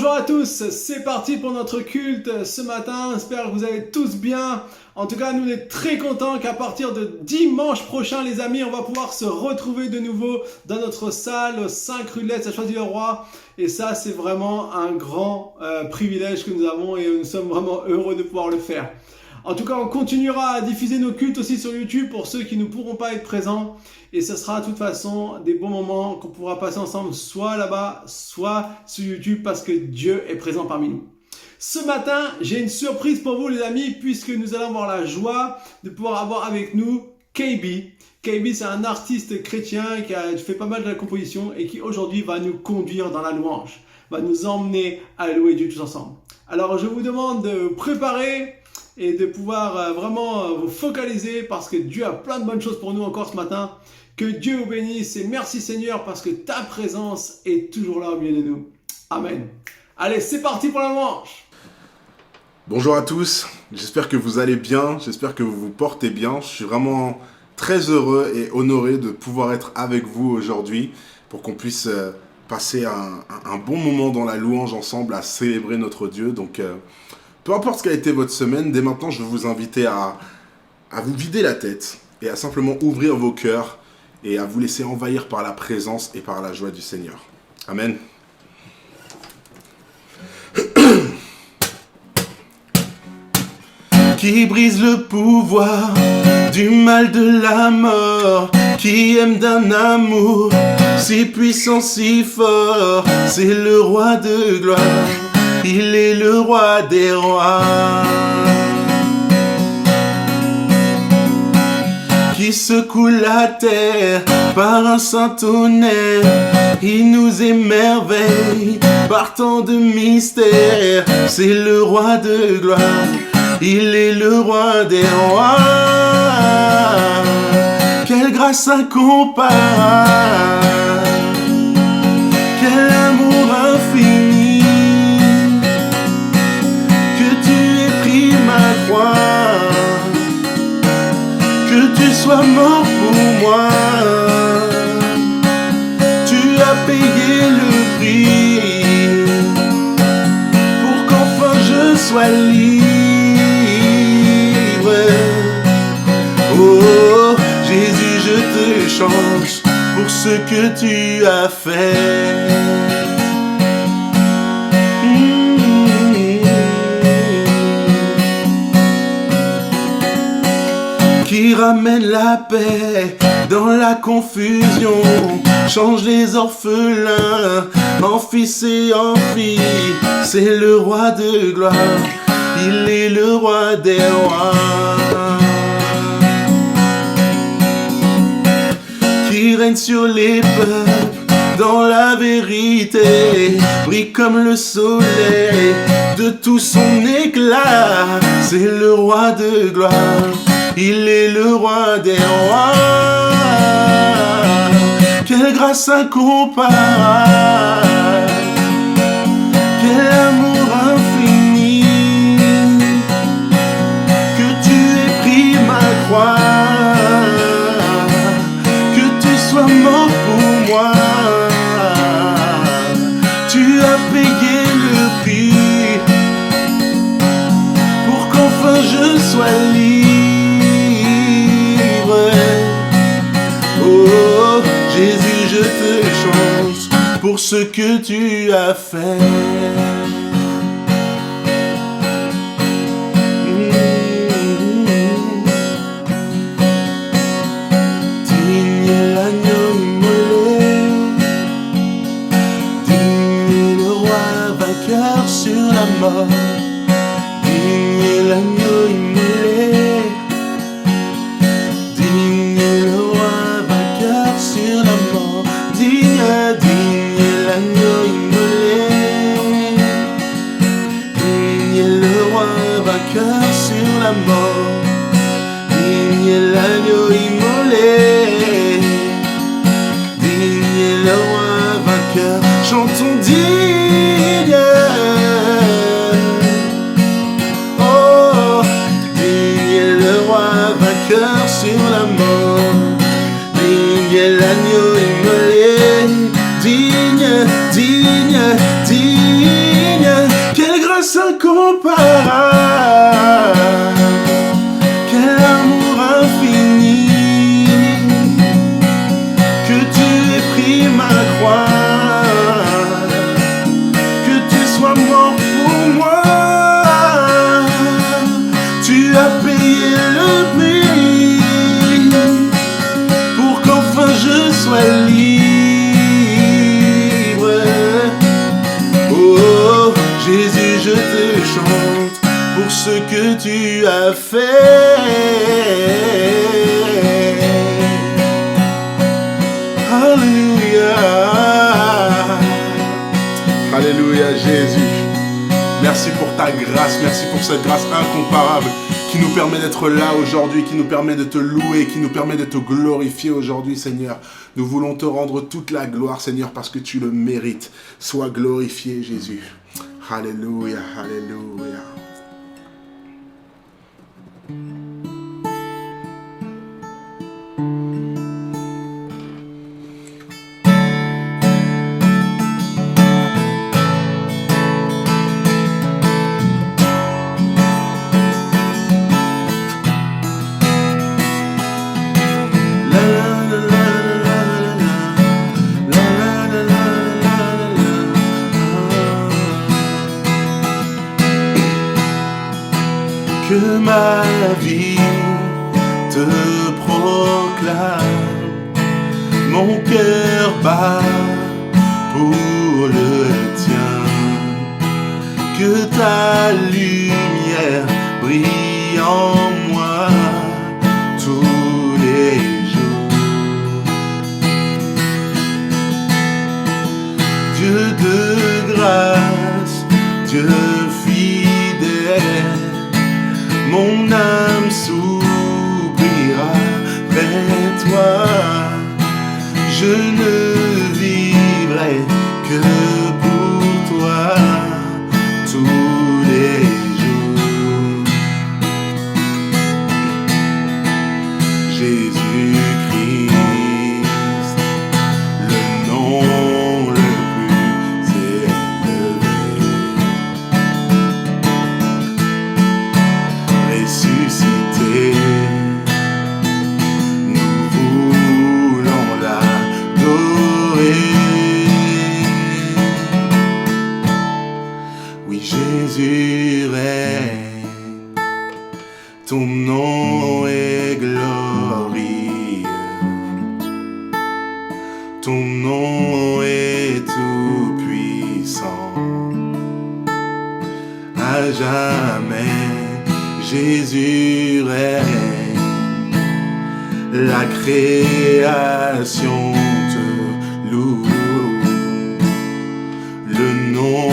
Bonjour à tous, c'est parti pour notre culte ce matin, j'espère que vous allez tous bien. En tout cas, nous on est très contents qu'à partir de dimanche prochain les amis, on va pouvoir se retrouver de nouveau dans notre salle 5 rue de l'Est à Choisy-le-Roi. Et ça c'est vraiment un grand privilège que nous avons et nous sommes vraiment heureux de pouvoir le faire. En tout cas, on continuera à diffuser nos cultes aussi sur YouTube pour ceux qui ne pourront pas être présents. Et ce sera de toute façon des bons moments qu'on pourra passer ensemble, soit là-bas, soit sur YouTube, parce que Dieu est présent parmi nous. Ce matin, j'ai une surprise pour vous les amis, puisque nous allons avoir la joie de pouvoir avoir avec nous KB. KB, c'est un artiste chrétien qui a fait pas mal de la composition et qui aujourd'hui va nous conduire dans la louange, va nous emmener à louer Dieu tous ensemble. Alors je vous demande de vous préparer et de pouvoir vraiment vous focaliser parce que Dieu a plein de bonnes choses pour nous encore ce matin. Que Dieu vous bénisse et merci Seigneur parce que ta présence est toujours là au milieu de nous. Amen. Allez, c'est parti pour la louange. Bonjour à tous, j'espère que vous allez bien, j'espère que vous vous portez bien. Je suis vraiment très heureux et honoré de pouvoir être avec vous aujourd'hui pour qu'on puisse passer un bon moment dans la louange ensemble, à célébrer notre Dieu. Donc, peu importe ce qu'a été votre semaine, dès maintenant, je vais vous inviter à vous vider la tête et à simplement ouvrir vos cœurs et à vous laisser envahir par la présence et par la joie du Seigneur. Amen. Qui brise le pouvoir du mal de la mort, qui aime d'un amour si puissant, si fort, c'est le roi de gloire. Il est le roi des rois, qui secoue la terre par un saint tonnerre. Il nous émerveille par tant de mystères. C'est le roi de gloire, il est le roi des rois. Quelle grâce incomparable, quel amour infini. Que tu sois mort pour moi, tu as payé le prix pour qu'enfin je sois libre. Oh Jésus, je te chante pour ce que tu as fait. Qui ramène la paix dans la confusion, change les orphelins en fils et en filles. C'est le roi de gloire, il est le roi des rois. Qui règne sur les peuples dans la vérité, brille comme le soleil de tout son éclat. C'est le roi de gloire, il est le roi des rois. Quelle grâce incomparable, quel amour infini. Que tu aies pris ma croix, que tu sois mort pour moi. Tu as payé le prix pour qu'enfin je sois libre. Oh Jésus, je te chante pour ce que tu as fait. Digne est l'agneau immolé, digne est le roi vainqueur sur la mort. Digne est l'agneau immolé, digne est le roi vainqueur sur la mort. Digne est l'agneau immolé, digne est le roi vainqueur sur la mort. Digne est l'agneau immolé, digne est le roi vainqueur. Chantons digne. Oh, digne est le roi vainqueur sur la mort. Digne est l'agneau immolé, digne, digne, digne. incomparable. Quel amour infini, que tu aies pris ma croix, que tu sois mort pour moi. Tu as payé le prix pour qu'enfin je sois libre. Oh Jésus, je te chante pour ce que tu as fait. Alléluia. Alléluia Jésus. Merci pour ta grâce, merci pour cette grâce incomparable qui nous permet d'être là aujourd'hui, qui nous permet de te louer, qui nous permet de te glorifier aujourd'hui, Seigneur. Nous voulons te rendre toute la gloire, Seigneur, parce que tu le mérites. Sois glorifié, Jésus. Alléluia, alléluia. Que ma vie te proclame, mon cœur bat pour le tien, que ta lumière brille en moi tous les jours. Dieu de grâce, Dieu fidèle, mon âme s'oubliera près de toi. Je ne vivrai que pour toi tous les jours. Jésus-Christ, le nom le plus élevé. Ressuscité, nous voulons l'adorer. Oui, Jésus règne, ton nom est glorieux, ton nom est tout puissant. À jamais Jésus règne, la création te loue, le nom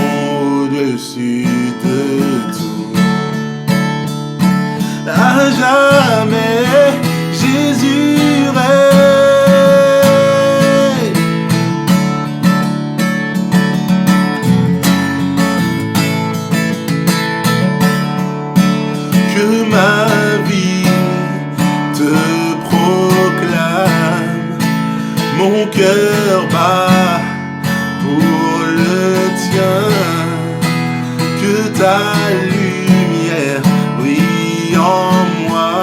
au-dessus de tout. À jamais Jésus règne. Que ma vie te proclame, mon cœur bat pour le tien, que ta lumière brille en moi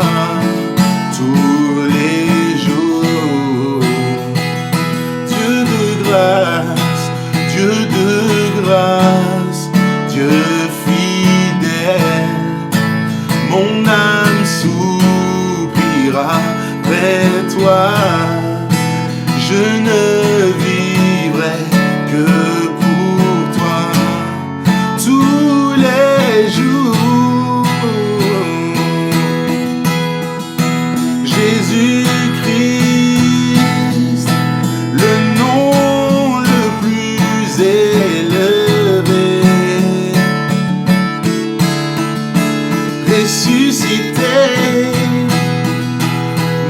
tous les jours. Dieu de grâce, Dieu de grâce, Dieu fidèle, mon âme s'oubliera près de toi. Je ne vivrai que pour toi tous les jours. Jésus-Christ, le nom le plus élevé. Ressuscité,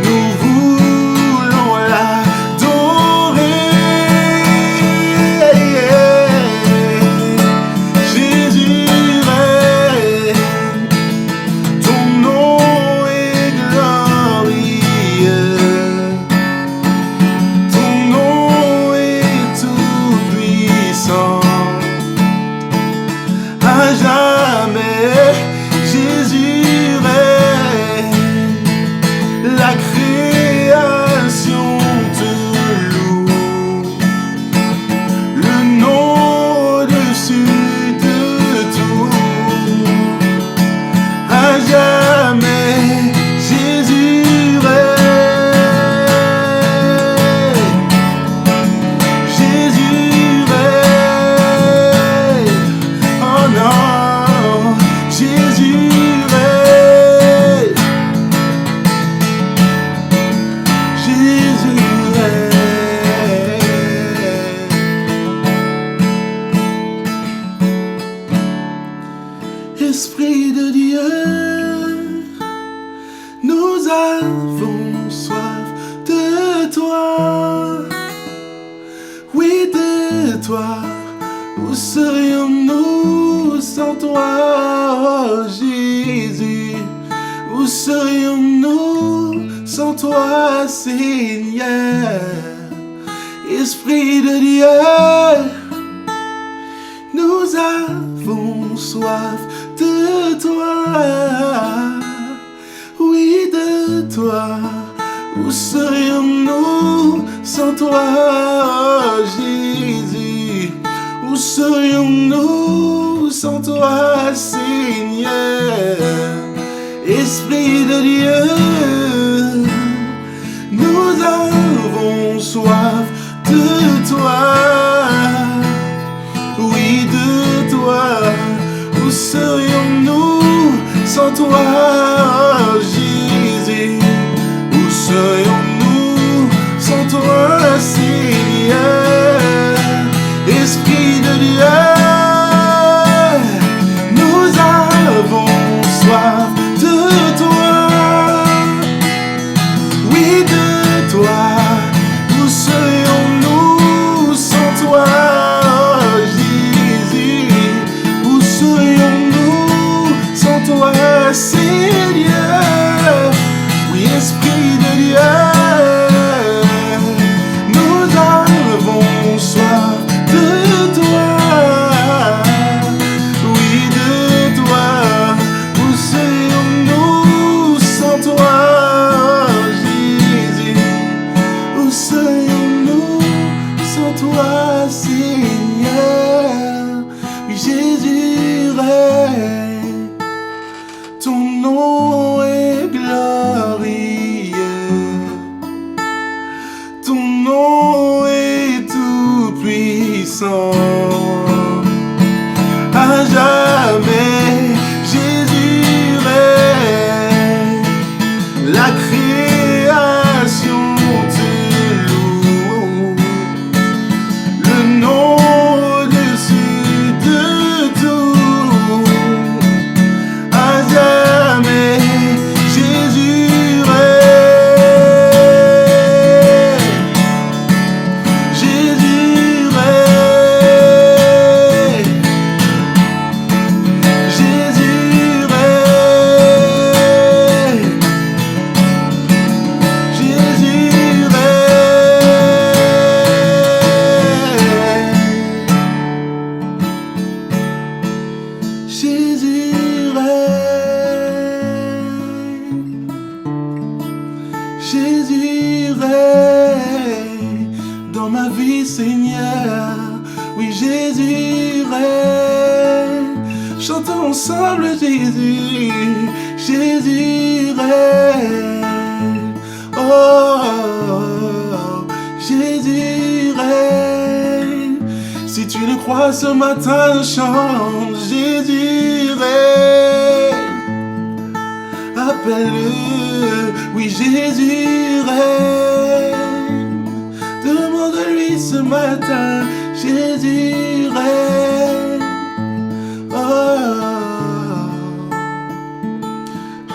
nous voulons l'adorer. Jésus règne, ton nom est glorieux, ton nom est tout puissant. À jamais Dieu, nous avons soif de toi. Oui, de toi. Où serions-nous sans toi, oh Jésus? Où serions-nous sans toi, Seigneur? Esprit de Dieu, nous avons soif de toi. Oui, de toi. Où serions-nous sans toi, oh Jésus? Où serions-nous sans toi, Seigneur? Esprit de Dieu, nous avons soif de toi. Oui, de toi. Où serions-nous sans toi, oh Jésus? Où serions-nous sans toi, Seigneur? Esprit de Dieu, nous avons soif de toi. Oui, de toi. Où serions-nous sans toi, oh Jésus? Où serions-nous sans toi, Seigneur? Oui, Esprit de Dieu, nous avons soif de toi. Oui, de toi. Où serions-nous sans toi, Jésus? Où serions-nous sans toi, Seigneur? Oui, Jésus règne, ton nom est glorieux, ton nom est tout puissant. À jamais, Jésus règne, la création te loue, le nom au-dessus de tout. À jamais, Jésus règne, Jésus règne, Jésus règne, Jésus règne, Jésus règne, Jésus règne dans ma vie, Seigneur. Oui, Jésus règne. Chantons ensemble, Jésus. Jésus règne. Oh, Jésus règne. Si tu le crois ce matin, chante. Jésus règne. Appelle-le, oui, Jésus règne. Demande-lui ce matin, Jésus règne. Oh,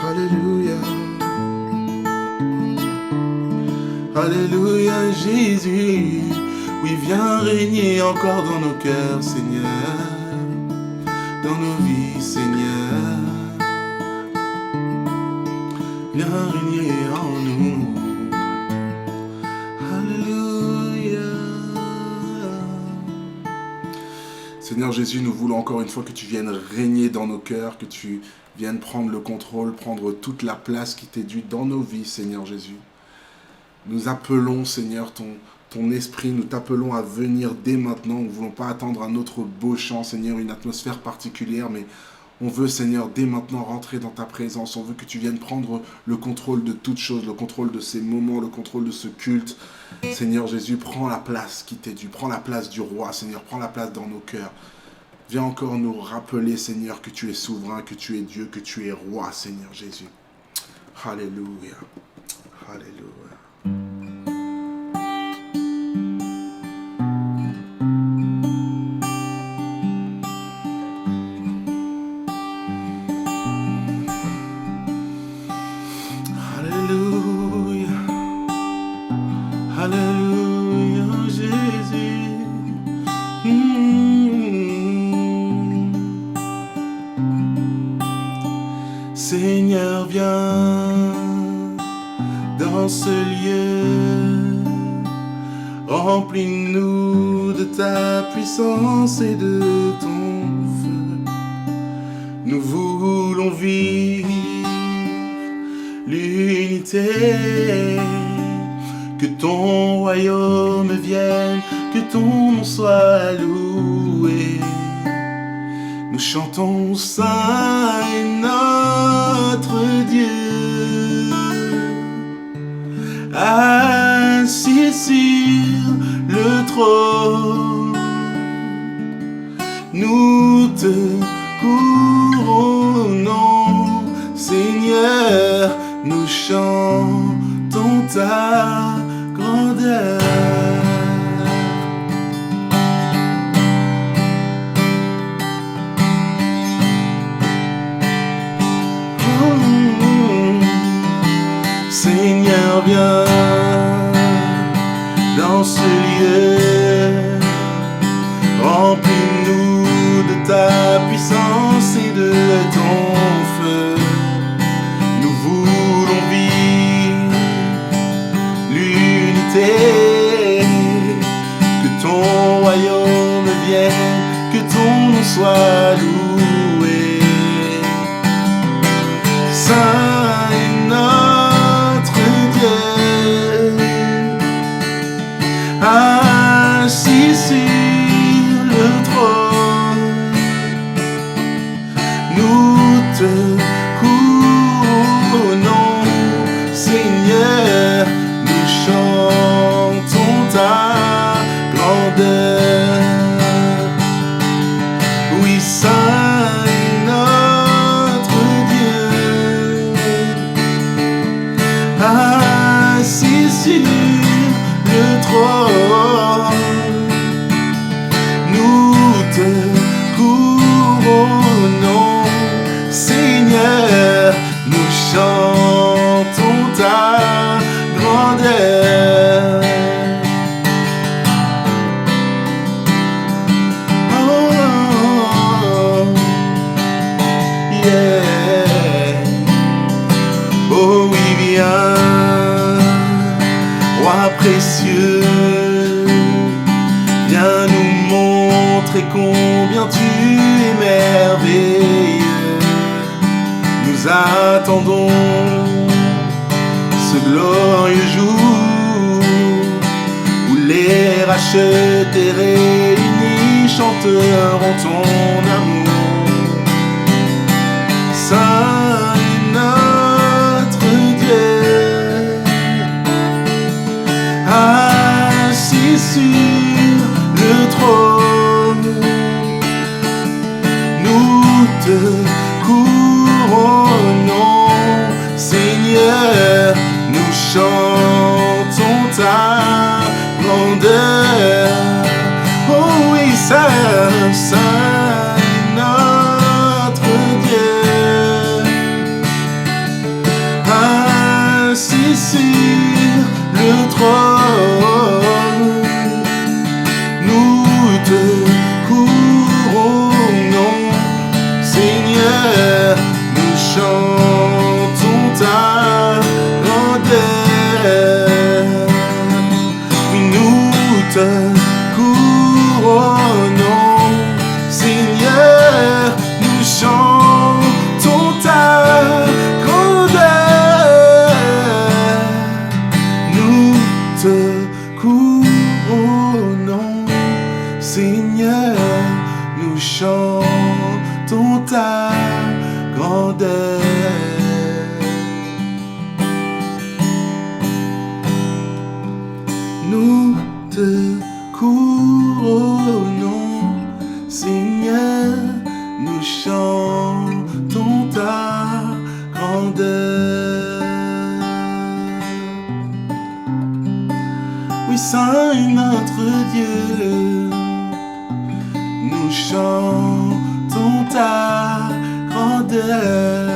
Alléluia. Alléluia, Jésus. Oui, viens régner encore dans nos cœurs, Seigneur. Dans nos vies, Seigneur. Viens régner en nous. Alléluia. Seigneur Jésus, nous voulons encore une fois que tu viennes régner dans nos cœurs, que tu viennes prendre le contrôle, prendre toute la place qui t'est due dans nos vies, Seigneur Jésus. Nous appelons, Seigneur, ton esprit, nous t'appelons à venir dès maintenant. Nous ne voulons pas attendre un autre beau chant, Seigneur, une atmosphère particulière, mais on veut, Seigneur, dès maintenant rentrer dans ta présence. On veut que tu viennes prendre le contrôle de toutes choses, le contrôle de ces moments, le contrôle de ce culte. Seigneur Jésus, prends la place qui t'est due, prends la place du roi, Seigneur, prends la place dans nos cœurs. Viens encore nous rappeler, Seigneur, que tu es souverain, que tu es Dieu, que tu es roi, Seigneur Jésus. Alléluia. Alléluia. Seigneur, viens dans ce lieu. Remplis-nous de ta puissance et de ton feu. Nous voulons vivre l'unité. Que ton royaume vienne, que ton nom soit loué. Nous chantons Saint est notre Dieu, assis sur le trône. Nous te couronnons, Seigneur, nous chantons ta grandeur. Seigneur, viens dans ce lieu. Remplis-nous de ta puissance et de ton feu. Nous voulons vivre l'unité. Que ton royaume vienne, que ton nom soit loué. Saint est notre Dieu, assis sur le trône. Nous te couronnons, Seigneur, nous chantons ta grandeur. Oui, Saint est notre Dieu, assis sur le trône. Nous te couronnons, Seigneur, nous chantons ta grandeur. Oh, yeah. Oh oui, viens, Roi précieux, viens nous montrer combien tu es merveilleux. Nous attendons ce glorieux jour où les rachetés réunis chanteront ton amour. Saint est notre Dieu, assis sur le trône. Nous te couronnons, Seigneur, nous chantons ta grandeur. Oh oui, Saint, Saint est notre Dieu, assis sur le trône. Nous te couronnons, Seigneur, nous chantons ta grandeur. Oui, nous te couronnons, Seigneur, nous chantons ta grandeur. Nous te couronnons, Seigneur, nous chantons ta grandeur. Nous te couronnons, Seigneur, nous chantons ta grandeur. Oui, Saint est notre Dieu, nous chantons ta grandeur.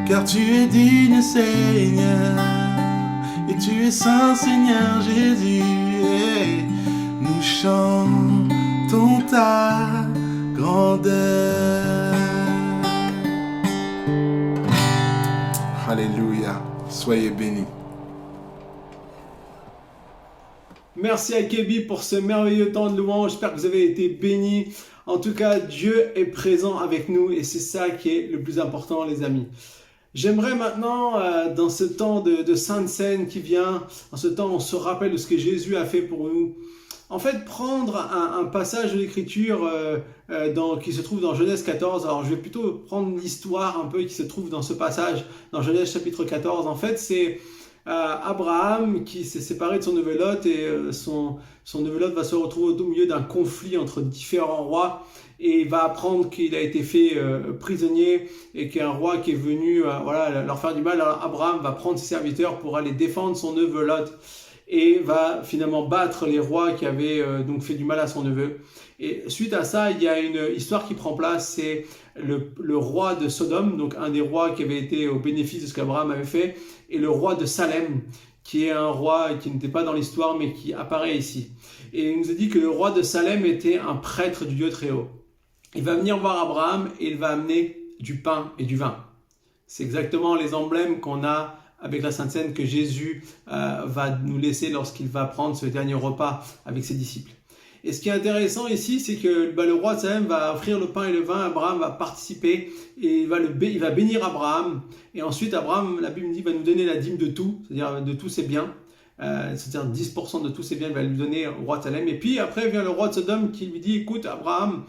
Car tu es digne, Seigneur, et tu es saint, Seigneur Jésus. Et nous chantons ta grandeur. Alléluia. Soyez bénis. Merci à Kébi pour ce merveilleux temps de louange. J'espère que vous avez été bénis. En tout cas, Dieu est présent avec nous et c'est ça qui est le plus important, les amis. J'aimerais maintenant, dans ce temps de Sainte Seine qui vient, dans ce temps où on se rappelle de ce que Jésus a fait pour nous, en fait, prendre un passage de l'Écriture qui se trouve dans Genèse 14. Alors, je vais plutôt prendre l'histoire un peu qui se trouve dans ce passage, dans Genèse chapitre 14. En fait, c'est Abraham qui s'est séparé de son neveu Lot et son neveu Lot va se retrouver au milieu d'un conflit entre différents rois et il va apprendre qu'il a été fait prisonnier et qu'il y a un roi qui est venu leur faire du mal. Alors, Abraham va prendre ses serviteurs pour aller défendre son neveu Lot et va finalement battre les rois qui avaient donc fait du mal à son neveu. Et suite à ça, il y a une histoire qui prend place, c'est le roi de Sodome, donc un des rois qui avait été au bénéfice de ce qu'Abraham avait fait, et le roi de Salem, qui est un roi qui n'était pas dans l'histoire, mais qui apparaît ici. Et il nous a dit que le roi de Salem était un prêtre du Dieu très haut. Il va venir voir Abraham et il va amener du pain et du vin. C'est exactement les emblèmes qu'on a avec la Sainte Seine que Jésus va nous laisser lorsqu'il va prendre ce dernier repas avec ses disciples. Et ce qui est intéressant ici, c'est que le roi de Salem va offrir le pain et le vin, Abraham va participer et il va bénir Abraham. Et ensuite, Abraham, la Bible dit, va nous donner la dîme de tout, c'est-à-dire de tous ses biens. C'est-à-dire 10% de tous ses biens, il va lui donner au roi de Salem. Et puis après vient le roi de Sodome qui lui dit, écoute Abraham,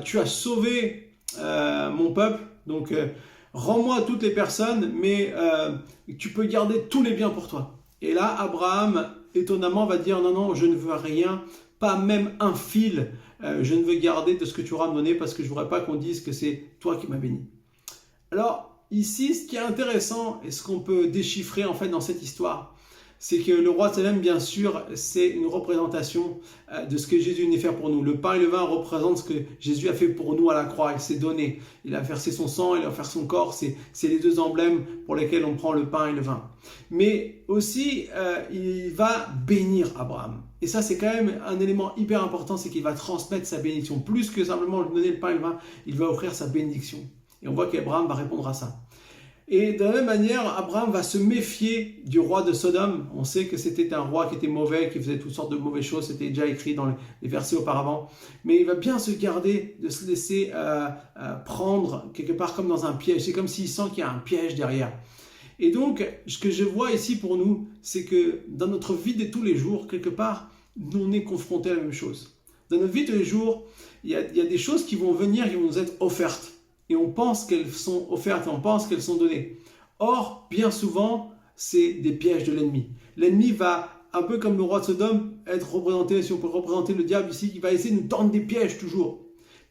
tu as sauvé mon peuple, donc rends-moi toutes les personnes, mais tu peux garder tous les biens pour toi. Et là, Abraham, étonnamment, va dire, non, je ne veux rien, pas même un fil, je ne veux garder de ce que tu auras donné parce que je ne voudrais pas qu'on dise que c'est toi qui m'as béni. Alors, ici, ce qui est intéressant et ce qu'on peut déchiffrer en fait dans cette histoire, c'est que le roi de Salem, bien sûr, c'est une représentation de ce que Jésus venait faire pour nous. Le pain et le vin représentent ce que Jésus a fait pour nous à la croix. Il s'est donné. Il a versé son sang, il a offert son corps. C'est les deux emblèmes pour lesquels on prend le pain et le vin. Mais aussi, il va bénir Abraham. Et ça, c'est quand même un élément hyper important, c'est qu'il va transmettre sa bénédiction. Plus que simplement lui donner le pain et le vin, il va offrir sa bénédiction. Et on voit qu'Abraham va répondre à ça. Et de la même manière, Abraham va se méfier du roi de Sodome. On sait que c'était un roi qui était mauvais, qui faisait toutes sortes de mauvaises choses. C'était déjà écrit dans les versets auparavant. Mais il va bien se garder de se laisser prendre quelque part comme dans un piège. C'est comme s'il sent qu'il y a un piège derrière. Et donc, ce que je vois ici pour nous, c'est que dans notre vie de tous les jours, quelque part, nous on est confrontés à la même chose. Dans notre vie de tous les jours, il y a des choses qui vont venir, qui vont nous être offertes. Et on pense qu'elles sont offertes, on pense qu'elles sont données. Or, bien souvent, c'est des pièges de l'ennemi. L'ennemi va, un peu comme le roi de Sodome, être représenté, si on peut représenter le diable ici, qui va essayer de nous tendre des pièges toujours.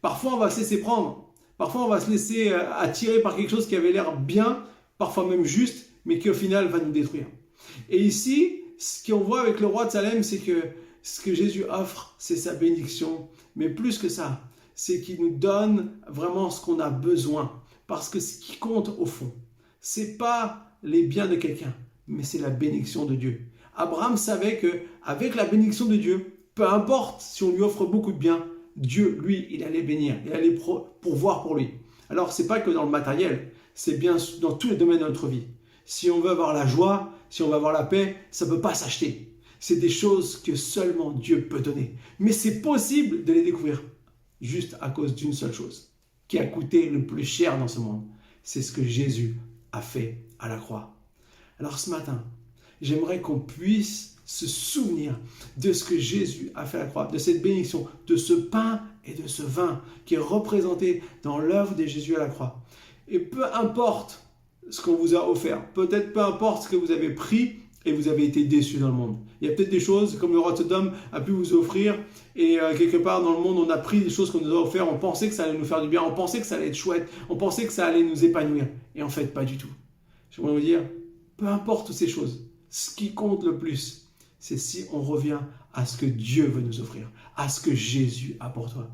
Parfois, on va se laisser prendre. Parfois, on va se laisser attirer par quelque chose qui avait l'air bien, parfois même juste, mais qui au final va nous détruire. Et ici, ce qu'on voit avec le roi de Salem, c'est que ce que Jésus offre, c'est sa bénédiction. Mais plus que ça, c'est qu'il nous donne vraiment ce qu'on a besoin. Parce que ce qui compte au fond, c'est pas les biens de quelqu'un, mais c'est la bénédiction de Dieu. Abraham savait qu'avec la bénédiction de Dieu, peu importe si on lui offre beaucoup de biens, Dieu, lui, il allait bénir, il allait pourvoir pour lui. Alors, c'est pas que dans le matériel, c'est bien dans tous les domaines de notre vie. Si on veut avoir la joie, si on veut avoir la paix, ça ne peut pas s'acheter. C'est des choses que seulement Dieu peut donner. Mais c'est possible de les découvrir. Juste à cause d'une seule chose, qui a coûté le plus cher dans ce monde. C'est ce que Jésus a fait à la croix. Alors ce matin, j'aimerais qu'on puisse se souvenir de ce que Jésus a fait à la croix, de cette bénédiction, de ce pain et de ce vin qui est représenté dans l'œuvre de Jésus à la croix. Et peu importe ce qu'on vous a offert, peut-être peu importe ce que vous avez pris, et vous avez été déçus dans le monde. Il y a peut-être des choses comme le roi de Sodome a pu vous offrir et quelque part dans le monde on a pris des choses qu'on nous a offert, on pensait que ça allait nous faire du bien, on pensait que ça allait être chouette, on pensait que ça allait nous épanouir et en fait pas du tout. J'aimerais vous dire, peu importe toutes ces choses, ce qui compte le plus, c'est si on revient à ce que Dieu veut nous offrir, à ce que Jésus a pour toi.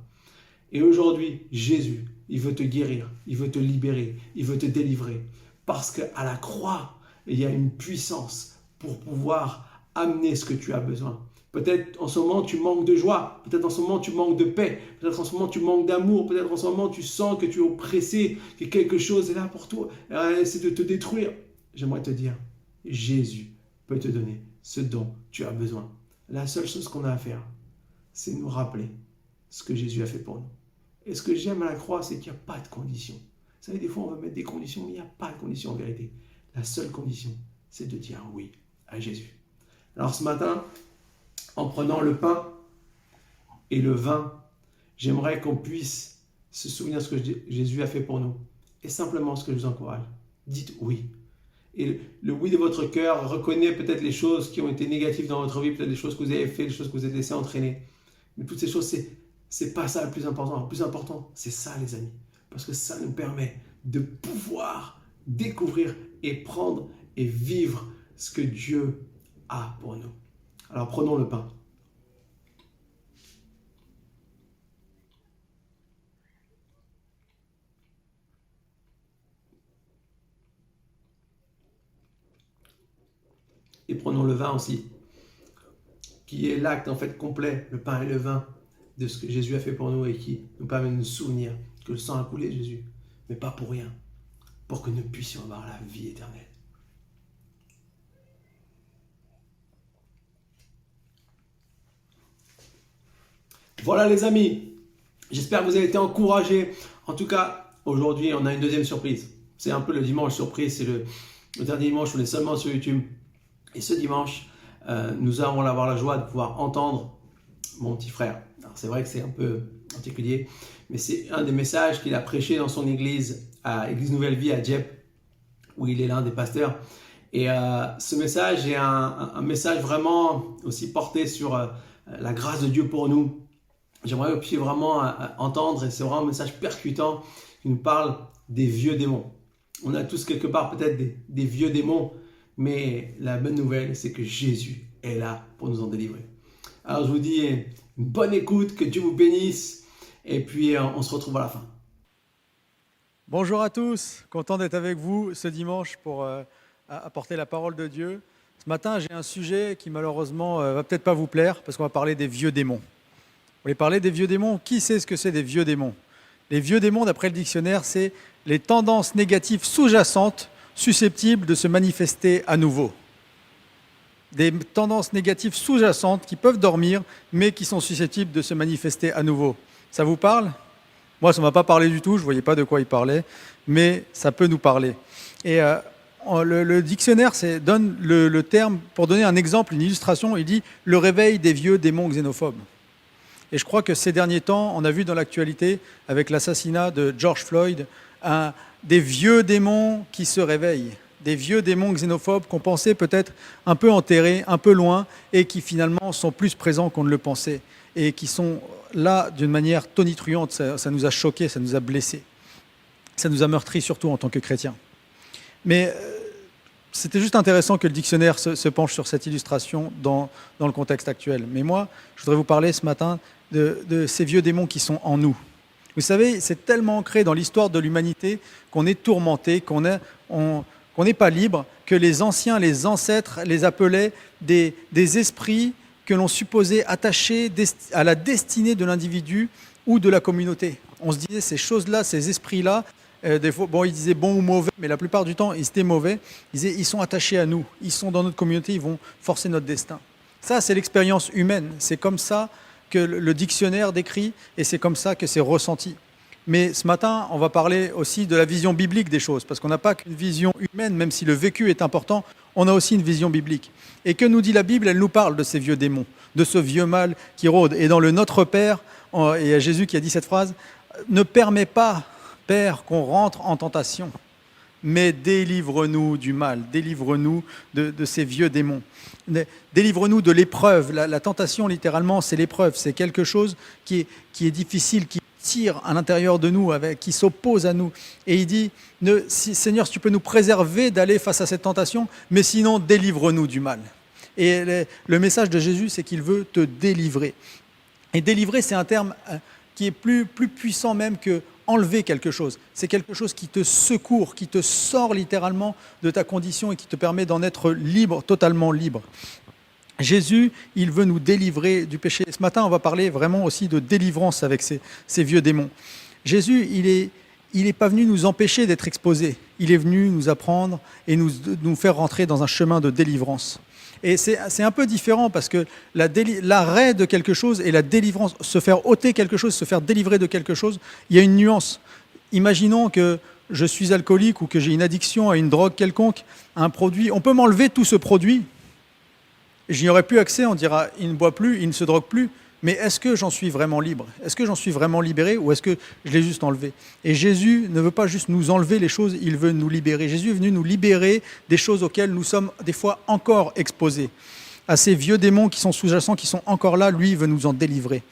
Et aujourd'hui, Jésus, il veut te guérir, il veut te libérer, il veut te délivrer parce qu'à la croix, il y a une puissance pour pouvoir amener ce que tu as besoin. Peut-être en ce moment tu manques de joie, peut-être en ce moment tu manques de paix, peut-être en ce moment tu manques d'amour, peut-être en ce moment tu sens que tu es oppressé, que quelque chose est là pour toi, c'est de te détruire. j'aimerais te dire, Jésus peut te donner ce dont tu as besoin. La seule chose qu'on a à faire, c'est nous rappeler ce que Jésus a fait pour nous. Et ce que j'aime à la croix, c'est qu'il n'y a pas de condition. Vous savez, des fois, on va mettre des conditions, mais il n'y a pas de condition en vérité. La seule condition, c'est de dire oui à Jésus. Alors ce matin, en prenant le pain et le vin, j'aimerais qu'on puisse se souvenir de ce que Jésus a fait pour nous. Et simplement, ce que je vous encourage, dites oui. Et le oui de votre cœur reconnaît peut-être les choses qui ont été négatives dans votre vie, peut-être les choses que vous avez faites, les choses que vous êtes laissé entraîner. Mais toutes ces choses, c'est pas ça le plus important. Le plus important, c'est ça, les amis. Parce que ça nous permet de pouvoir découvrir et prendre et vivre ce que Dieu a pour nous. Alors prenons le pain. Et prenons le vin aussi, qui est l'acte en fait complet, le pain et le vin, de ce que Jésus a fait pour nous et qui nous permet de nous souvenir que le sang a coulé de Jésus, mais pas pour rien, pour que nous puissions avoir la vie éternelle. Voilà les amis, j'espère que vous avez été encouragés. En tout cas, aujourd'hui, on a une deuxième surprise. C'est un peu le dimanche surprise, c'est le dernier dimanche où on est seulement sur YouTube. Et ce dimanche, nous allons avoir la joie de pouvoir entendre mon petit frère. Alors c'est vrai que c'est un peu particulier, mais c'est un des messages qu'il a prêché dans son église, à Église Nouvelle Vie à Dieppe, où il est l'un des pasteurs. Et ce message est un message vraiment aussi porté sur la grâce de Dieu pour nous. J'aimerais que vous puissiez vraiment entendre, et c'est vraiment un message percutant qui nous parle des vieux démons. On a tous quelque part peut-être des vieux démons, mais la bonne nouvelle, c'est que Jésus est là pour nous en délivrer. Alors je vous dis une bonne écoute, que Dieu vous bénisse, et puis on se retrouve à la fin. Bonjour à tous, content d'être avec vous ce dimanche pour apporter la parole de Dieu. Ce matin, j'ai un sujet qui malheureusement va peut-être pas vous plaire, parce qu'on va parler des vieux démons. On va parler des vieux démons. Qui sait ce que c'est des vieux démons? Les vieux démons, d'après le dictionnaire, c'est les tendances négatives sous-jacentes susceptibles de se manifester à nouveau. Des tendances négatives sous-jacentes qui peuvent dormir, mais qui sont susceptibles de se manifester à nouveau. Ça vous parle? Moi, ça ne m'a pas parlé du tout, je ne voyais pas de quoi il parlait, mais ça peut nous parler. Et le dictionnaire donne le terme, pour donner un exemple, une illustration, il dit « le réveil des vieux démons xénophobes ». Et je crois que ces derniers temps, on a vu dans l'actualité, avec l'assassinat de George Floyd, des vieux démons qui se réveillent, des vieux démons xénophobes qu'on pensait peut-être un peu enterrés, un peu loin, et qui finalement sont plus présents qu'on ne le pensait, et qui sont là d'une manière tonitruante. Ça nous a choqués, ça nous a blessés, ça nous a meurtris surtout en tant que chrétiens. Mais c'était juste intéressant que le dictionnaire se penche sur cette illustration dans le contexte actuel. Mais moi, je voudrais vous parler ce matin de ces vieux démons qui sont en nous. Vous savez, c'est tellement ancré dans l'histoire de l'humanité qu'on est tourmenté, qu'on n'est pas libre, que les anciens, les ancêtres les appelaient des esprits que l'on supposait attachés à la destinée de l'individu ou de la communauté. On se disait ces choses-là, ces esprits-là, des fois, ils disaient bon ou mauvais, mais la plupart du temps, ils étaient mauvais. Ils disaient, ils sont attachés à nous, ils sont dans notre communauté, ils vont forcer notre destin. Ça, c'est l'expérience humaine. C'est comme ça que le dictionnaire décrit, et c'est comme ça que c'est ressenti. Mais ce matin, on va parler aussi de la vision biblique des choses, parce qu'on n'a pas qu'une vision humaine, même si le vécu est important, on a aussi une vision biblique. Et que nous dit la Bible? Elle nous parle de ces vieux démons, de ce vieux mal qui rôde. Et dans le Notre Père, il y a Jésus qui a dit cette phrase, « Ne permets pas, Père, qu'on rentre en tentation, mais délivre-nous du mal, délivre-nous de ces vieux démons. Délivre-nous de l'épreuve. La tentation, littéralement, c'est l'épreuve. C'est quelque chose qui est difficile, qui tire à l'intérieur de nous, qui s'oppose à nous. Et il dit, Seigneur, si tu peux nous préserver d'aller face à cette tentation, mais sinon, délivre-nous du mal. Et le message de Jésus, c'est qu'il veut te délivrer. Et délivrer, c'est un terme qui est plus puissant même que enlever quelque chose. C'est quelque chose qui te secourt, qui te sort littéralement de ta condition et qui te permet d'en être libre, totalement libre. Jésus, il veut nous délivrer du péché. Ce matin, on va parler vraiment aussi de délivrance avec ces vieux démons. Jésus, il n'est pas venu nous empêcher d'être exposés. Il est venu nous apprendre et nous faire rentrer dans un chemin de délivrance. Et c'est un peu différent parce que l'arrêt de quelque chose et la délivrance, se faire ôter quelque chose, se faire délivrer de quelque chose, il y a une nuance. Imaginons que je suis alcoolique ou que j'ai une addiction à une drogue quelconque, à un produit. On peut m'enlever tout ce produit. Je n'y aurai plus accès, on dira il ne boit plus, il ne se drogue plus. Mais est-ce que j'en suis vraiment libre? Est-ce que j'en suis vraiment libéré ou est-ce que je l'ai juste enlevé? Et Jésus ne veut pas juste nous enlever les choses, il veut nous libérer. Jésus est venu nous libérer des choses auxquelles nous sommes des fois encore exposés. À ces vieux démons qui sont sous-jacents, qui sont encore là, lui, il veut nous en délivrer.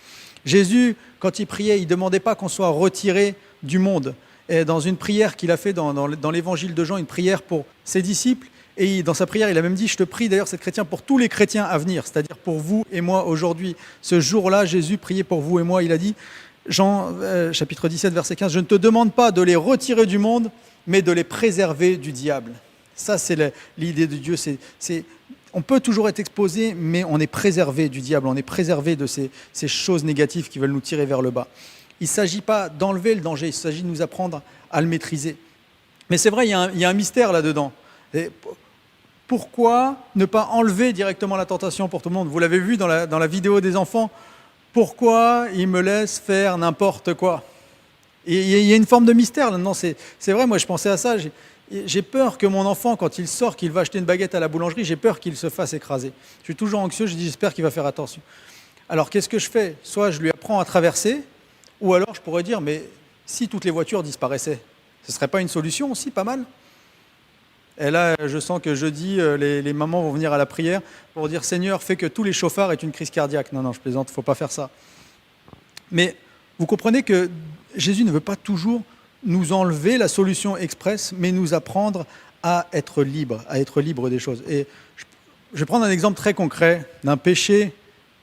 Jésus, quand il priait, il ne demandait pas qu'on soit retiré du monde. Et dans une prière qu'il a fait dans l'évangile de Jean, une prière pour ses disciples, et dans sa prière, il a même dit, je te prie d'ailleurs, c'est chrétien, pour tous les chrétiens à venir, c'est-à-dire pour vous et moi aujourd'hui. Ce jour-là, Jésus priait pour vous et moi, il a dit, Jean chapitre 17, verset 15, je ne te demande pas de les retirer du monde, mais de les préserver du diable. Ça, c'est l'idée de Dieu. On peut toujours être exposé, mais on est préservé du diable, on est préservé de ces choses négatives qui veulent nous tirer vers le bas. Il ne s'agit pas d'enlever le danger, il s'agit de nous apprendre à le maîtriser. Mais c'est vrai, il y a un mystère là-dedans. Et pourquoi ne pas enlever directement la tentation pour tout le monde? Vous l'avez vu dans la vidéo des enfants. Pourquoi ils me laissent faire n'importe quoi? Et il y a une forme de mystère là-dedans. C'est vrai, moi je pensais à ça. J'ai peur que mon enfant, quand il sort, qu'il va acheter une baguette à la boulangerie, j'ai peur qu'il se fasse écraser. Je suis toujours anxieux, je dis j'espère qu'il va faire attention. Alors qu'est-ce que je fais? Soit je lui apprends à traverser, ou alors je pourrais dire, mais si toutes les voitures disparaissaient, ce ne serait pas une solution aussi, pas mal? Et là, je sens que jeudi, les mamans vont venir à la prière pour dire « Seigneur, fais que tous les chauffards aient une crise cardiaque ». Non, je plaisante, il ne faut pas faire ça. Mais vous comprenez que Jésus ne veut pas toujours nous enlever la solution express, mais nous apprendre à être libre des choses. Et je vais prendre un exemple très concret d'un péché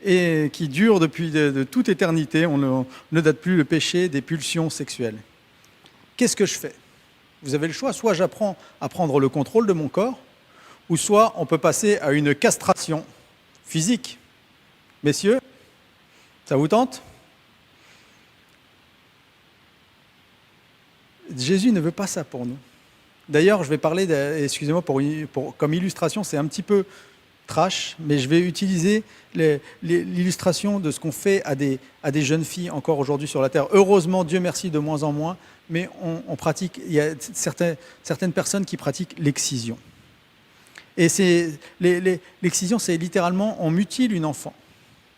qui dure depuis de toute éternité. On ne date plus, le péché des pulsions sexuelles. Qu'est-ce que je fais? Vous avez le choix, soit j'apprends à prendre le contrôle de mon corps, ou soit on peut passer à une castration physique. Messieurs, ça vous tente? Jésus ne veut pas ça pour nous. D'ailleurs, je vais parler, excusez-moi, comme illustration, c'est un petit peu trash, mais je vais utiliser l'illustration de ce qu'on fait à des jeunes filles encore aujourd'hui sur la terre. Heureusement, Dieu merci, de moins en moins, mais on pratique, il y a certaines personnes qui pratiquent l'excision. Et l'excision, c'est littéralement, on mutile une enfant,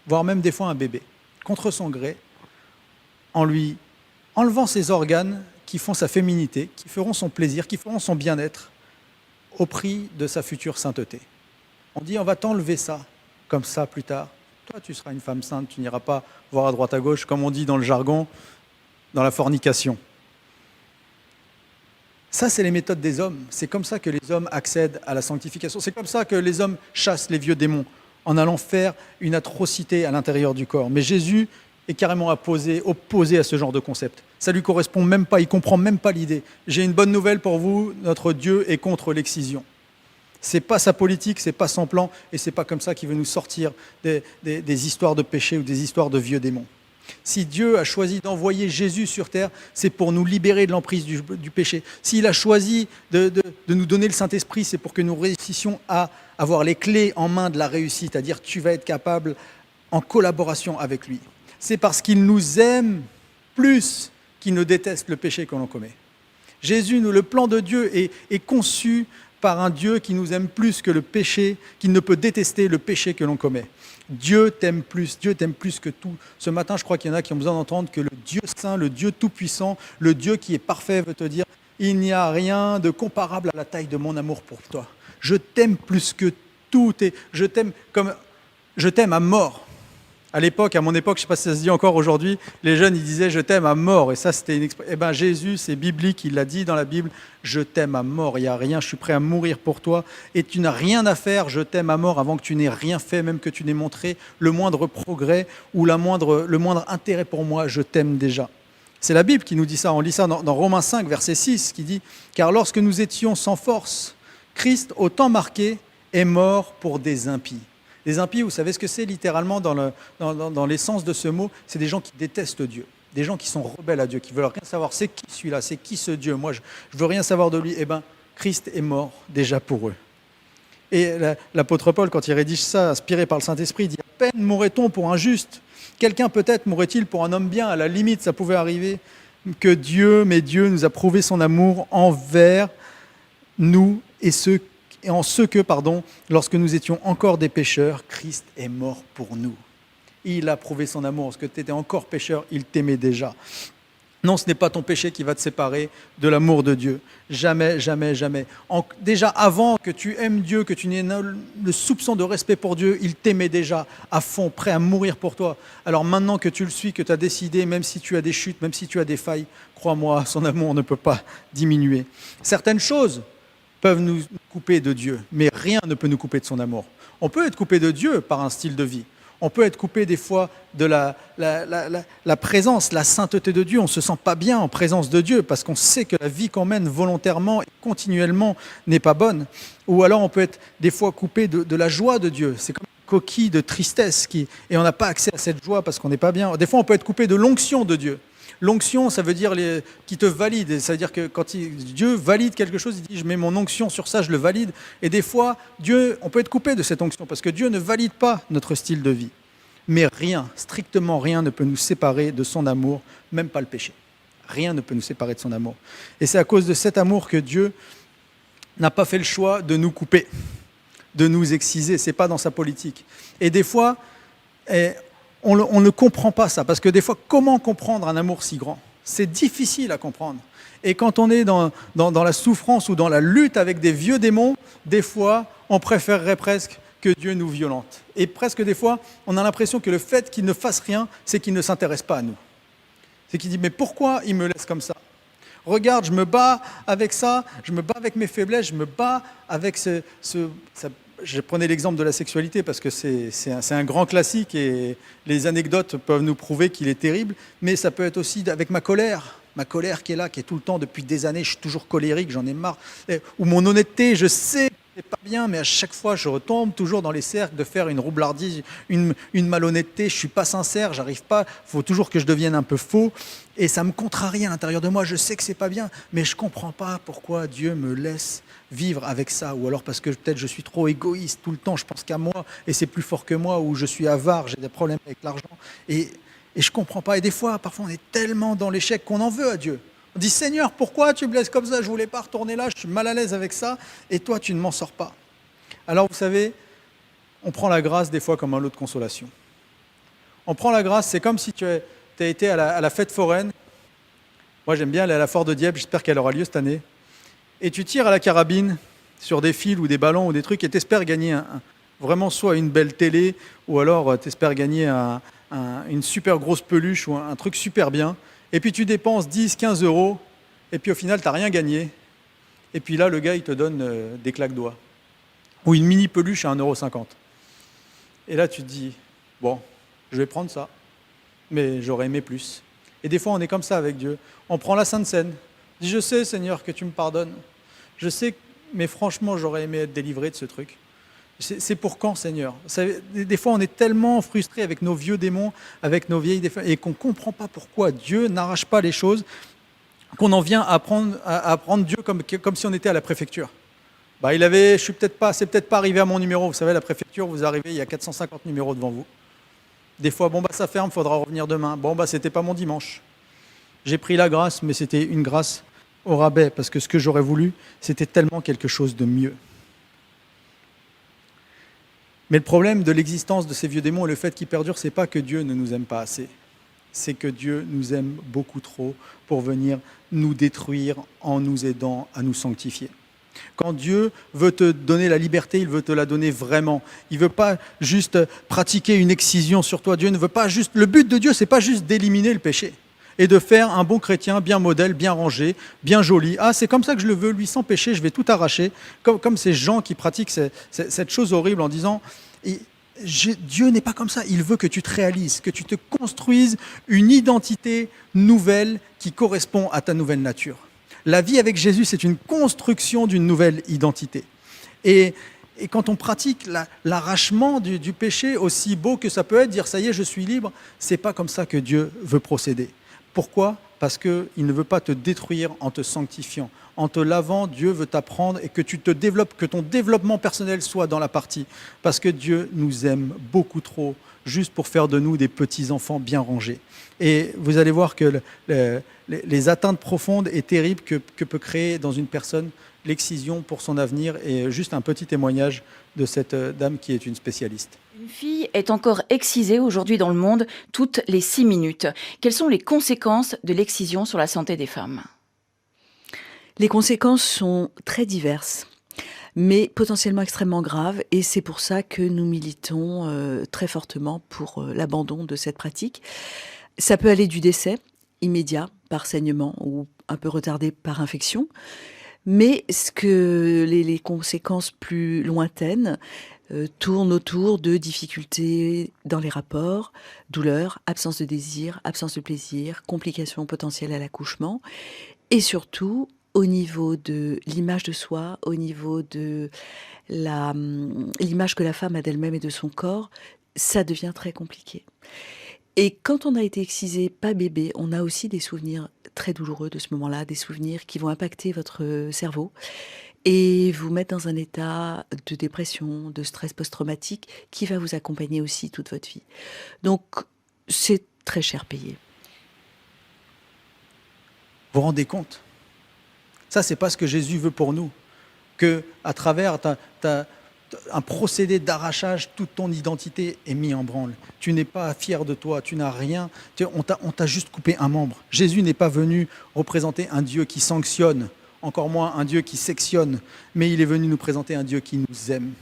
voire même des fois un bébé, contre son gré, en lui enlevant ses organes qui font sa féminité, qui feront son plaisir, qui feront son bien-être, au prix de sa future sainteté. On dit, on va t'enlever ça, comme ça plus tard. Toi, tu seras une femme sainte, tu n'iras pas voir à droite à gauche, comme on dit dans le jargon, dans la fornication. Ça, c'est les méthodes des hommes. C'est comme ça que les hommes accèdent à la sanctification. C'est comme ça que les hommes chassent les vieux démons, en allant faire une atrocité à l'intérieur du corps. Mais Jésus est carrément opposé à ce genre de concept. Ça ne lui correspond même pas, il ne comprend même pas l'idée. J'ai une bonne nouvelle pour vous, notre Dieu est contre l'excision. Ce n'est pas sa politique, ce n'est pas son plan, et ce n'est pas comme ça qu'il veut nous sortir des histoires de péché ou des histoires de vieux démons. Si Dieu a choisi d'envoyer Jésus sur terre, c'est pour nous libérer de l'emprise du péché. S'il a choisi de nous donner le Saint-Esprit, c'est pour que nous réussissions à avoir les clés en main de la réussite, c'est-à-dire tu vas être capable en collaboration avec lui. C'est parce qu'il nous aime plus qu'il ne déteste le péché que l'on commet. Jésus, le plan de Dieu est conçu par un Dieu qui nous aime plus que le péché, qui ne peut détester le péché que l'on commet. Dieu t'aime plus que tout. Ce matin, je crois qu'il y en a qui ont besoin d'entendre que le Dieu saint, le Dieu tout-puissant, le Dieu qui est parfait veut te dire « Il n'y a rien de comparable à la taille de mon amour pour toi. Je t'aime plus que tout et je t'aime à mort. » À mon époque, je ne sais pas si ça se dit encore aujourd'hui, les jeunes, ils disaient « je t'aime à mort ». Et ça, c'était une expression. Eh bien, Jésus, c'est biblique, il l'a dit dans la Bible, « je t'aime à mort, il n'y a rien, je suis prêt à mourir pour toi. Et tu n'as rien à faire, je t'aime à mort avant que tu n'aies rien fait, même que tu n'aies montré le moindre progrès ou le moindre intérêt pour moi, je t'aime déjà. » C'est la Bible qui nous dit ça. On lit ça dans Romains 5, verset 6, qui dit « Car lorsque nous étions sans force, Christ, au temps marqué, est mort pour des impies. » Les impies, vous savez ce que c'est littéralement dans l'essence de ce mot? C'est des gens qui détestent Dieu. des gens qui sont rebelles à Dieu, qui veulent rien savoir. C'est qui celui-là? C'est qui ce Dieu? Moi, je veux rien savoir de lui. Eh bien, Christ est mort déjà pour eux. Et l'apôtre Paul, quand il rédige ça, inspiré par le Saint-Esprit, il dit « À peine mourrait-on pour un juste. Quelqu'un peut-être mourrait-il pour un homme bien. À la limite, ça pouvait arriver que Dieu nous a prouvé son amour envers nous et en ce que, lorsque nous étions encore des pécheurs, Christ est mort pour nous. Il a prouvé son amour. Lorsque tu étais encore pécheur, il t'aimait déjà. Non, ce n'est pas ton péché qui va te séparer de l'amour de Dieu. Jamais, jamais, jamais. Déjà avant que tu aimes Dieu, que tu n'aies le soupçon de respect pour Dieu, il t'aimait déjà à fond, prêt à mourir pour toi. Alors maintenant que tu le suis, que tu as décidé, même si tu as des chutes, même si tu as des failles, crois-moi, son amour ne peut pas diminuer. Certaines choses peuvent nous couper de Dieu, mais rien ne peut nous couper de son amour. On peut être coupé de Dieu par un style de vie. On peut être coupé des fois de la présence, la sainteté de Dieu. On ne se sent pas bien en présence de Dieu parce qu'on sait que la vie qu'on mène volontairement et continuellement n'est pas bonne. Ou alors on peut être des fois coupé de la joie de Dieu. C'est comme une coquille de tristesse et on n'a pas accès à cette joie parce qu'on n'est pas bien. Des fois on peut être coupé de l'onction de Dieu. L'onction, ça veut dire qui te valide. Ça veut dire que quand Dieu valide quelque chose, il dit « je mets mon onction sur ça, je le valide ». Et des fois, on peut être coupé de cette onction parce que Dieu ne valide pas notre style de vie. Mais rien, strictement rien ne peut nous séparer de son amour, même pas le péché. Rien ne peut nous séparer de son amour. Et c'est à cause de cet amour que Dieu n'a pas fait le choix de nous couper, de nous exciser. Ce n'est pas dans sa politique. Et des fois, on ne comprend pas ça, parce que des fois, comment comprendre un amour si grand? C'est difficile à comprendre. Et quand on est dans la souffrance ou dans la lutte avec des vieux démons, des fois, on préférerait presque que Dieu nous violente. Et presque des fois, on a l'impression que le fait qu'il ne fasse rien, c'est qu'il ne s'intéresse pas à nous. C'est qu'il dit, mais pourquoi il me laisse comme ça? Regarde, je me bats avec ça, je me bats avec mes faiblesses, je me bats avec je prenais l'exemple de la sexualité parce que c'est un grand classique et les anecdotes peuvent nous prouver qu'il est terrible, mais ça peut être aussi avec ma colère qui est là, qui est tout le temps depuis des années, je suis toujours colérique, j'en ai marre, ou mon honnêteté, je sais que c'est pas bien, mais à chaque fois je retombe toujours dans les cercles de faire une roublardise, une malhonnêteté, je suis pas sincère, j'arrive pas, il faut toujours que je devienne un peu faux, et ça me contrarie à l'intérieur de moi, je sais que c'est pas bien, mais je comprends pas pourquoi Dieu me laisse vivre avec ça, ou alors parce que peut-être je suis trop égoïste, tout le temps je pense qu'à moi, et c'est plus fort que moi, ou je suis avare, j'ai des problèmes avec l'argent, et je comprends pas, et des fois, parfois on est tellement dans l'échec qu'on en veut à Dieu. On dit, Seigneur, pourquoi tu me laisses comme ça? Je voulais pas retourner là, je suis mal à l'aise avec ça, et toi, tu ne m'en sors pas. Alors, vous savez, on prend la grâce des fois comme un lot de consolation. On prend la grâce, c'est comme si tu as été à la fête foraine. Moi, j'aime bien aller à la Foire de Dieppe, j'espère qu'elle aura lieu cette année. Et tu tires à la carabine sur des fils ou des ballons ou des trucs, et tu espères gagner vraiment soit une belle télé, ou alors tu espères gagner une super grosse peluche ou un truc super bien. Et puis tu dépenses 10, 15 euros, et puis au final, tu n'as rien gagné. Et puis là, le gars, il te donne des claques doigts. Ou une mini peluche à 1,50 €. Et là, tu te dis, bon, je vais prendre ça, mais j'aurais aimé plus. Et des fois, on est comme ça avec Dieu. On prend la Sainte Seine. On dit, je sais, Seigneur, que tu me pardonnes. Je sais, mais franchement, j'aurais aimé être délivré de ce truc. C'est pour quand, Seigneur? Des fois, on est tellement frustré avec nos vieux démons, avec nos vieilles défunts, et qu'on ne comprend pas pourquoi Dieu n'arrache pas les choses, qu'on en vient à prendre Dieu comme si on était à la préfecture. C'est peut-être pas arrivé à mon numéro. Vous savez, la préfecture, vous arrivez, il y a 450 numéros devant vous. Des fois, ça ferme, il faudra revenir demain. C'était pas mon dimanche. J'ai pris la grâce, mais c'était une grâce au rabais, parce que ce que j'aurais voulu, c'était tellement quelque chose de mieux. Mais le problème de l'existence de ces vieux démons et le fait qu'ils perdurent, c'est pas que Dieu ne nous aime pas assez. C'est que Dieu nous aime beaucoup trop pour venir nous détruire en nous aidant à nous sanctifier. Quand Dieu veut te donner la liberté, il veut te la donner vraiment. Il ne veut pas juste pratiquer une excision sur toi. Dieu ne veut pas juste. Le but de Dieu, c'est pas juste d'éliminer le péché et de faire un bon chrétien, bien modèle, bien rangé, bien joli. Ah, c'est comme ça que je le veux, lui, sans péché, je vais tout arracher. Comme ces gens qui pratiquent cette chose horrible en disant Dieu n'est pas comme ça. Il veut que tu te réalises, que tu te construises une identité nouvelle qui correspond à ta nouvelle nature. La vie avec Jésus, c'est une construction d'une nouvelle identité. Et quand on pratique l'arrachement du péché, aussi beau que ça peut être, dire ça y est, je suis libre, c'est pas comme ça que Dieu veut procéder. Pourquoi ? Parce qu'il ne veut pas te détruire en te sanctifiant. En te lavant, Dieu veut t'apprendre et que tu te développes, que ton développement personnel soit dans la partie. Parce que Dieu nous aime beaucoup trop, juste pour faire de nous des petits-enfants bien rangés. Et vous allez voir que les atteintes profondes et terribles que peut créer dans une personne l'excision pour son avenir. Et juste un petit témoignage de cette dame qui est une spécialiste. Une fille est encore excisée aujourd'hui dans le monde toutes les 6 minutes. Quelles sont les conséquences de l'excision sur la santé des femmes ? Les conséquences sont très diverses, mais potentiellement extrêmement graves, et c'est pour ça que nous militons très fortement pour l'abandon de cette pratique. Ça peut aller du décès immédiat par saignement ou un peu retardé par infection, mais les conséquences plus lointaines tournent autour de difficultés dans les rapports, douleurs, absence de désir, absence de plaisir, complications potentielles à l'accouchement, et surtout au niveau de l'image de soi, au niveau de l'image que la femme a d'elle-même et de son corps, ça devient très compliqué. Et quand on a été excisé, pas bébé, on a aussi des souvenirs très douloureux de ce moment-là, des souvenirs qui vont impacter votre cerveau et vous mettre dans un état de dépression, de stress post-traumatique qui va vous accompagner aussi toute votre vie. Donc, c'est très cher payé. Vous vous rendez compte ? Ça, c'est pas ce que Jésus veut pour nous. Que à travers un procédé d'arrachage, toute ton identité est mise en branle. Tu n'es pas fier de toi, tu n'as rien. On t'a juste coupé un membre. Jésus n'est pas venu représenter un Dieu qui sanctionne, encore moins un Dieu qui sectionne, mais il est venu nous présenter un Dieu qui nous aime.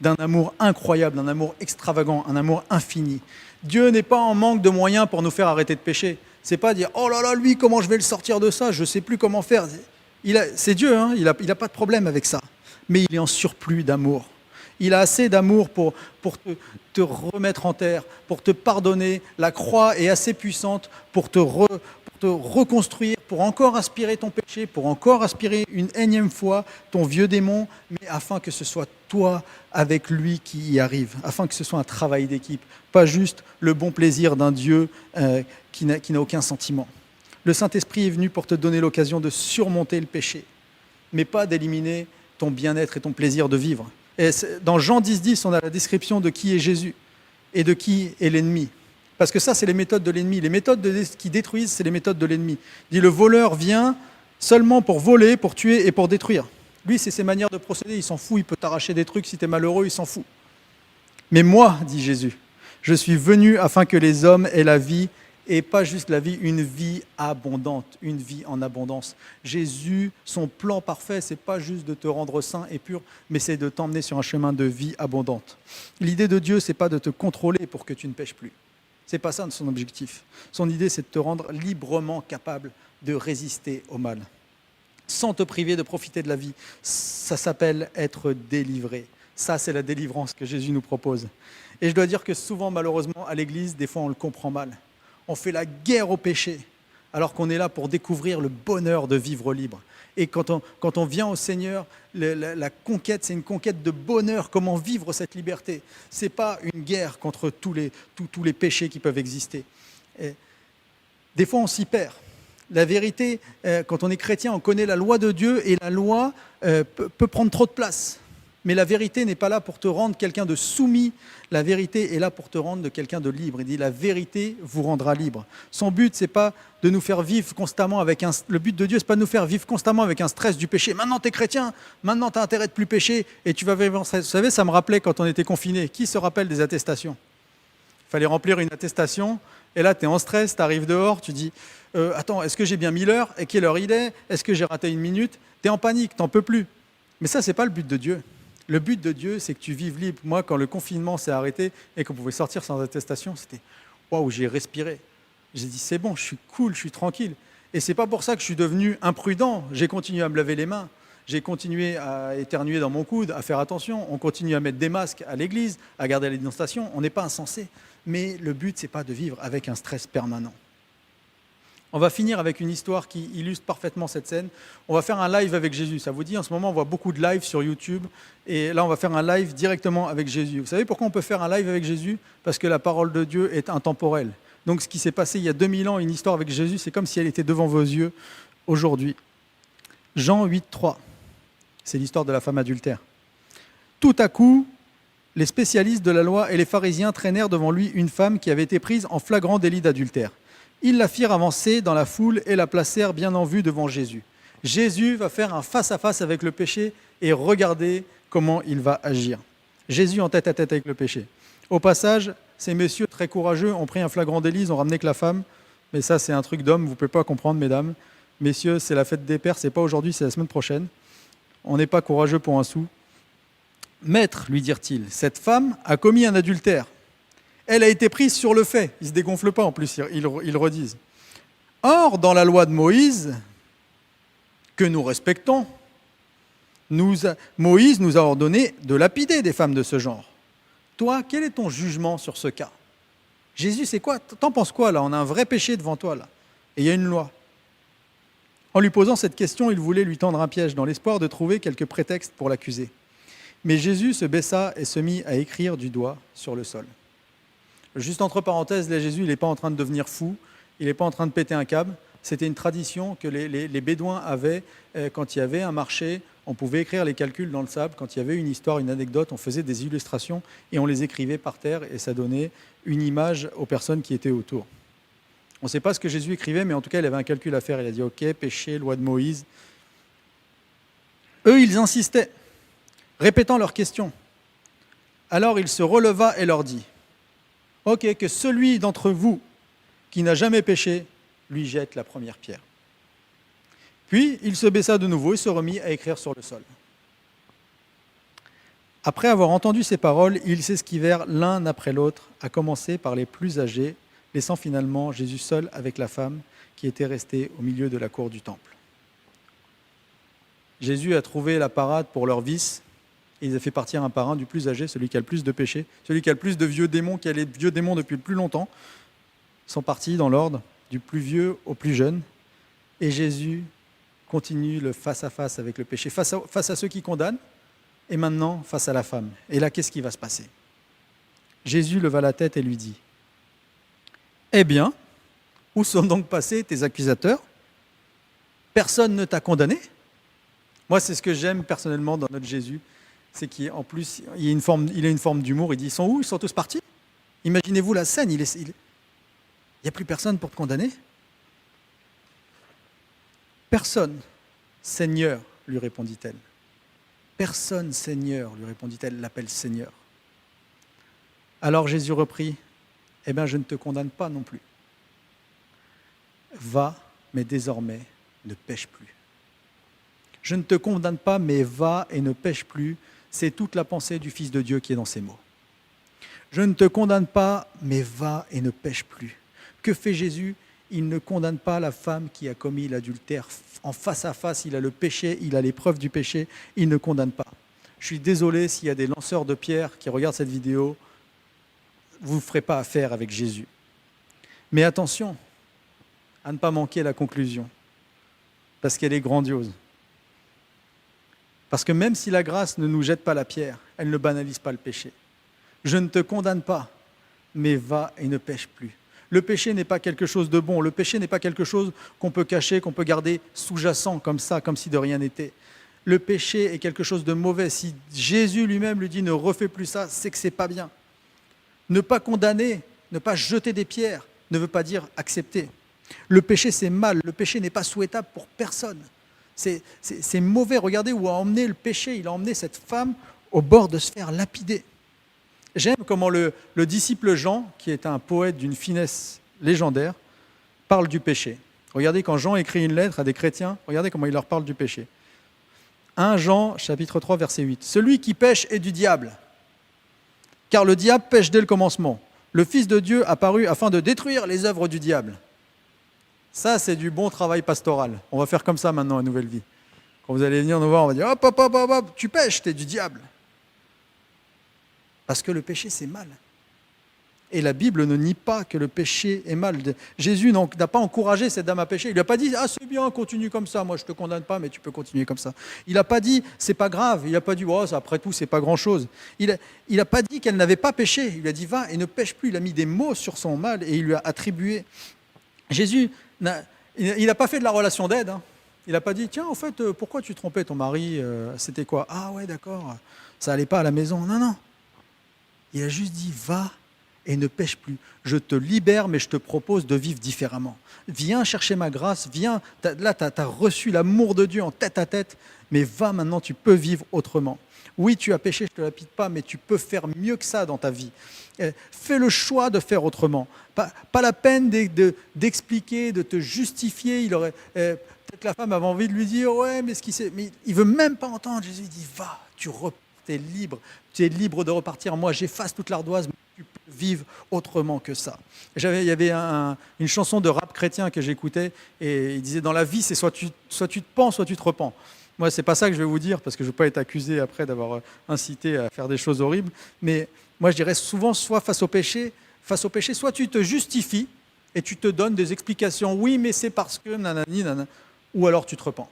D'un amour incroyable, d'un amour extravagant, un amour infini. Dieu n'est pas en manque de moyens pour nous faire arrêter de pécher. C'est pas dire « Oh là là, lui, comment je vais le sortir de ça ? Je ne sais plus comment faire. » C'est Dieu, hein, il n'a pas de problème avec ça. Mais il est en surplus d'amour. Il a assez d'amour pour te remettre en terre, pour te pardonner. La croix est assez puissante pour te reconstruire, pour encore aspirer ton péché, pour encore aspirer une énième fois ton vieux démon, mais afin que ce soit toi avec lui qui y arrive, afin que ce soit un travail d'équipe, pas juste le bon plaisir d'un Dieu qui n'a aucun sentiment. Le Saint-Esprit est venu pour te donner l'occasion de surmonter le péché, mais pas d'éliminer ton bien-être et ton plaisir de vivre. Et dans Jean 10,10, on a la description de qui est Jésus et de qui est l'ennemi. Parce que ça, c'est les méthodes de l'ennemi. Les méthodes qui détruisent, c'est les méthodes de l'ennemi. Il dit, le voleur vient seulement pour voler, pour tuer et pour détruire. Lui, c'est ses manières de procéder. Il s'en fout, il peut t'arracher des trucs. Si tu es malheureux, il s'en fout. Mais moi, dit Jésus, je suis venu afin que les hommes aient la vie, et pas juste la vie, une vie abondante, une vie en abondance. Jésus, son plan parfait, c'est pas juste de te rendre saint et pur, mais c'est de t'emmener sur un chemin de vie abondante. L'idée de Dieu, c'est pas de te contrôler pour que tu ne pêches plus. C'est pas ça son objectif. Son idée, c'est de te rendre librement capable de résister au mal, sans te priver de profiter de la vie. Ça s'appelle être délivré. Ça, c'est la délivrance que Jésus nous propose. Et je dois dire que souvent, malheureusement, à l'Église, des fois, on le comprend mal. On fait la guerre au péché, alors qu'on est là pour découvrir le bonheur de vivre libre. Et quand on vient au Seigneur, la conquête, c'est une conquête de bonheur, comment vivre cette liberté. Ce n'est pas une guerre contre tous les péchés qui peuvent exister. Et des fois, on s'y perd. La vérité, quand on est chrétien, on connaît la loi de Dieu, et la loi peut prendre trop de place. Mais la vérité n'est pas là pour te rendre quelqu'un de soumis. La vérité est là pour te rendre quelqu'un de libre. Il dit la vérité vous rendra libre. Son but, c'est pas de nous faire vivre constamment le but de Dieu, c'est pas de nous faire vivre constamment avec un stress du péché. Maintenant, tu es chrétien, maintenant, tu as intérêt de plus pécher et tu vas vivre en stress. Vous savez, ça me rappelait quand on était confinés. Qui se rappelle des attestations ? Il fallait remplir une attestation et là, tu es en stress, tu arrives dehors, tu dis attends, est-ce que j'ai bien mis l'heure ? Et quelle heure il est ? Est-ce que j'ai raté une minute ? Tu es en panique, tu n'en peux plus. Mais ça, c'est pas le but de Dieu. Le but de Dieu, c'est que tu vives libre. Moi, quand le confinement s'est arrêté et qu'on pouvait sortir sans attestation, c'était waouh, j'ai respiré. J'ai dit c'est bon, je suis cool, je suis tranquille. Et c'est pas pour ça que je suis devenu imprudent. J'ai continué à me laver les mains, j'ai continué à éternuer dans mon coude, à faire attention. On continue à mettre des masques à l'église, à garder la distanciation. On n'est pas insensé. Mais le but, c'est pas de vivre avec un stress permanent. On va finir avec une histoire qui illustre parfaitement cette scène. On va faire un live avec Jésus. Ça vous dit, en ce moment, on voit beaucoup de lives sur YouTube. Et là, on va faire un live directement avec Jésus. Vous savez pourquoi on peut faire un live avec Jésus ? Parce que la parole de Dieu est intemporelle. Donc ce qui s'est passé il y a 2000 ans, une histoire avec Jésus, c'est comme si elle était devant vos yeux aujourd'hui. Jean 8, 3, c'est l'histoire de la femme adultère. Tout à coup, les spécialistes de la loi et les pharisiens traînèrent devant lui une femme qui avait été prise en flagrant délit d'adultère. Ils la firent avancer dans la foule et la placèrent bien en vue devant Jésus. Jésus va faire un face-à-face avec le péché et regardez comment il va agir. Jésus en tête à tête avec le péché. Au passage, ces messieurs très courageux ont pris un flagrant délit, ils ont ramené que la femme, mais ça c'est un truc d'homme, vous ne pouvez pas comprendre mesdames. Messieurs, c'est la fête des pères, c'est pas aujourd'hui, c'est la semaine prochaine. On n'est pas courageux pour un sou. Maître, lui dirent-ils, cette femme a commis un adultère. Elle a été prise sur le fait. Ils ne se dégonflent pas en plus, ils redisent. Or, dans la loi de Moïse, que nous respectons, Moïse nous a ordonné de lapider des femmes de ce genre. Toi, quel est ton jugement sur ce cas? Jésus, c'est quoi? T'en penses quoi là? On a un vrai péché devant toi là. Et il y a une loi. En lui posant cette question, il voulait lui tendre un piège dans l'espoir de trouver quelques prétextes pour l'accuser. Mais Jésus se baissa et se mit à écrire du doigt sur le sol. Juste entre parenthèses, là, Jésus, il n'est pas en train de devenir fou, il n'est pas en train de péter un câble. C'était une tradition que les Bédouins avaient quand il y avait un marché. On pouvait écrire les calculs dans le sable. Quand il y avait une histoire, une anecdote, on faisait des illustrations et on les écrivait par terre et ça donnait une image aux personnes qui étaient autour. On ne sait pas ce que Jésus écrivait, mais en tout cas, il avait un calcul à faire. Il a dit « Ok, péché, loi de Moïse ». Eux, ils insistaient, répétant leurs questions. Alors il se releva et leur dit « Ok, que celui d'entre vous qui n'a jamais péché, lui jette la première pierre. » Puis il se baissa de nouveau et se remit à écrire sur le sol. Après avoir entendu ces paroles, ils s'esquivèrent l'un après l'autre, à commencer par les plus âgés, laissant finalement Jésus seul avec la femme qui était restée au milieu de la cour du temple. Jésus a trouvé la parade pour leur vice, et il a fait partir un par un, du plus âgé, celui qui a le plus de péchés, celui qui a le plus de vieux démons, qui a les vieux démons depuis le plus longtemps, sont partis dans l'ordre du plus vieux au plus jeune. Et Jésus continue le face-à-face avec le péché, face à ceux qui condamnent, et maintenant face à la femme. Et là, qu'est-ce qui va se passer? Jésus leva la tête et lui dit « Eh bien, où sont donc passés tes accusateurs? Personne ne t'a condamné ?» Moi, c'est ce que j'aime personnellement dans notre Jésus, c'est qu'en plus, il a une forme d'humour. Il dit, ils sont où? Ils sont tous partis? Imaginez-vous la scène, il n'y a plus personne pour te condamner? Personne, Seigneur, lui répondit-elle. Personne, Seigneur, lui répondit-elle, l'appelle Seigneur. Alors Jésus reprit, eh bien, je ne te condamne pas non plus. Va, mais désormais, ne pêche plus. Je ne te condamne pas, mais va et ne pêche plus. C'est toute la pensée du Fils de Dieu qui est dans ces mots. Je ne te condamne pas, mais va et ne pêche plus. Que fait Jésus? Il ne condamne pas la femme qui a commis l'adultère. En face à face, il a le péché, il a l'épreuve du péché, il ne condamne pas. Je suis désolé s'il y a des lanceurs de pierres qui regardent cette vidéo, vous ne ferez pas affaire avec Jésus. Mais attention à ne pas manquer la conclusion, parce qu'elle est grandiose. Parce que même si la grâce ne nous jette pas la pierre, elle ne banalise pas le péché. Je ne te condamne pas, mais va et ne pêche plus. Le péché n'est pas quelque chose de bon, le péché n'est pas quelque chose qu'on peut cacher, qu'on peut garder sous-jacent comme ça, comme si de rien n'était. Le péché est quelque chose de mauvais. Si Jésus lui-même lui dit ne refais plus ça, c'est que c'est pas bien. Ne pas condamner, ne pas jeter des pierres, ne veut pas dire accepter. Le péché c'est mal, le péché n'est pas souhaitable pour personne. C'est mauvais. Regardez où a emmené le péché. Il a emmené cette femme au bord de se faire lapider. J'aime comment le disciple Jean, qui est un poète d'une finesse légendaire, parle du péché. Regardez quand Jean écrit une lettre à des chrétiens, regardez comment il leur parle du péché. 1 Jean, chapitre 3, verset 8. « Celui qui pêche est du diable, car le diable pêche dès le commencement. Le Fils de Dieu apparut afin de détruire les œuvres du diable. » Ça, c'est du bon travail pastoral. On va faire comme ça maintenant à Nouvelle Vie. Quand vous allez venir nous voir, on va dire « Hop, hop, hop, hop, hop, tu pêches, t'es du diable. » Parce que le péché, c'est mal. Et la Bible ne nie pas que le péché est mal. Jésus n'a pas encouragé cette dame à pécher. Il lui a pas dit « Ah, c'est bien, continue comme ça. Moi, je ne te condamne pas, mais tu peux continuer comme ça. » Il n'a pas dit « C'est pas grave. » Il n'a pas dit « Oh, après tout, c'est pas grand-chose. » Il n'a pas dit qu'elle n'avait pas péché. Il lui a dit « Va et ne pêche plus. » Il a mis des mots sur son mal et il lui a attribué. Jésus, il n'a pas fait de la relation d'aide. Hein. Il n'a pas dit « Tiens, en fait, pourquoi tu trompais ton mari? C'était quoi? Ah ouais, d'accord. Ça n'allait pas à la maison. » Non, non. Il a juste dit « Va et ne pêche plus. Je te libère, mais je te propose de vivre différemment. Viens chercher ma grâce, viens. Là, tu as reçu l'amour de Dieu en tête à tête, mais va maintenant, tu peux vivre autrement. Oui, tu as péché, je ne te lapide pas, mais tu peux faire mieux que ça dans ta vie. Fais le choix de faire autrement. Pas la peine d'expliquer, de te justifier. Peut-être que la femme avait envie de lui dire « Ouais, mais il ne veut même pas entendre. » Jésus dit « Va, tu es libre. Tu es libre de repartir. Moi, j'efface toute l'ardoise. » Tu peux vivre autrement que ça. Il y avait une chanson de rap chrétien que j'écoutais et il disait dans la vie, c'est soit tu te pends, soit tu te repens. Moi, c'est pas ça que je vais vous dire parce que je ne veux pas être accusé après d'avoir incité à faire des choses horribles. Mais moi, je dirais souvent, soit face au péché, soit tu te justifies et tu te donnes des explications. Oui, mais c'est parce que nanani, nanana. Ou alors tu te repens.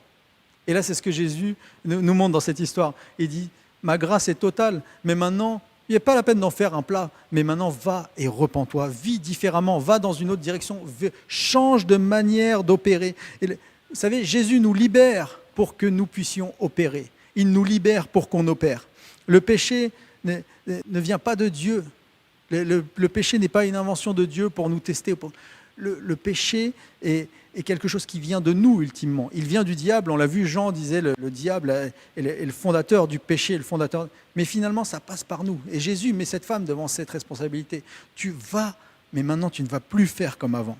Et là, c'est ce que Jésus nous montre dans cette histoire. Il dit, ma grâce est totale, mais maintenant, il n'y a pas la peine d'en faire un plat, mais maintenant va et repens-toi, vis différemment, va dans une autre direction, change de manière d'opérer. Et vous savez, Jésus nous libère pour que nous puissions opérer. Il nous libère pour qu'on opère. Le péché ne vient pas de Dieu. Le péché n'est pas une invention de Dieu pour nous tester. Le péché est quelque chose qui vient de nous ultimement. Il vient du diable, on l'a vu, Jean disait le diable est le fondateur du péché, le fondateur. Mais finalement, ça passe par nous. Et Jésus met cette femme devant cette responsabilité. Tu vas, mais maintenant tu ne vas plus faire comme avant.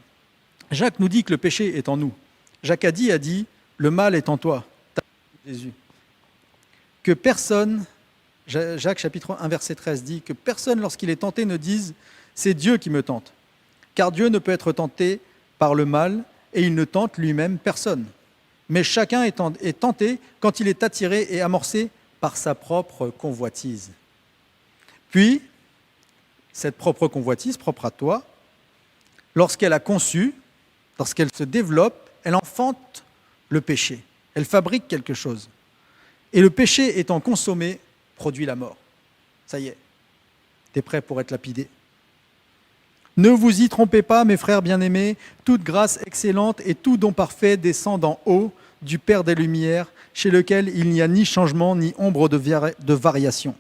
Jacques nous dit que le péché est en nous. Jacques a dit, le mal est en toi. Jésus. Que personne, Jacques chapitre 1 verset 13 dit, que personne lorsqu'il est tenté ne dise c'est Dieu qui me tente. Car Dieu ne peut être tenté par le mal et il ne tente lui-même personne. Mais chacun est tenté quand il est attiré et amorcé par sa propre convoitise. Puis, cette propre convoitise, propre à toi, lorsqu'elle a conçu, lorsqu'elle se développe, elle enfante le péché. Elle fabrique quelque chose. Et le péché étant consommé, produit la mort. Ça y est, tu es prêt pour être lapidé. Ne vous y trompez pas, mes frères bien-aimés, toute grâce excellente et tout don parfait descend d'en haut, du Père des Lumières, chez lequel il n'y a ni changement, ni ombre de variation.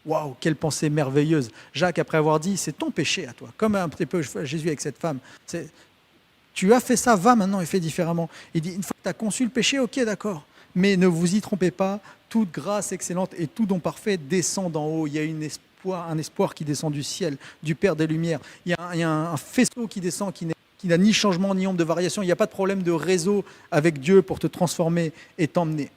Waouh, quelle pensée merveilleuse. Jacques, après avoir dit, c'est ton péché à toi, comme un petit peu Jésus avec cette femme. Tu as fait ça, va maintenant et fais différemment. Il dit, une fois que tu as conçu le péché, ok, d'accord, mais ne vous y trompez pas, toute grâce excellente et tout don parfait descend d'en haut. Il y a un espoir qui descend du ciel, du Père des Lumières. Il y a un faisceau qui descend, qui n'a ni changement, ni ombre de variation. Il n'y a pas de problème de réseau avec Dieu pour te transformer et t'emmener.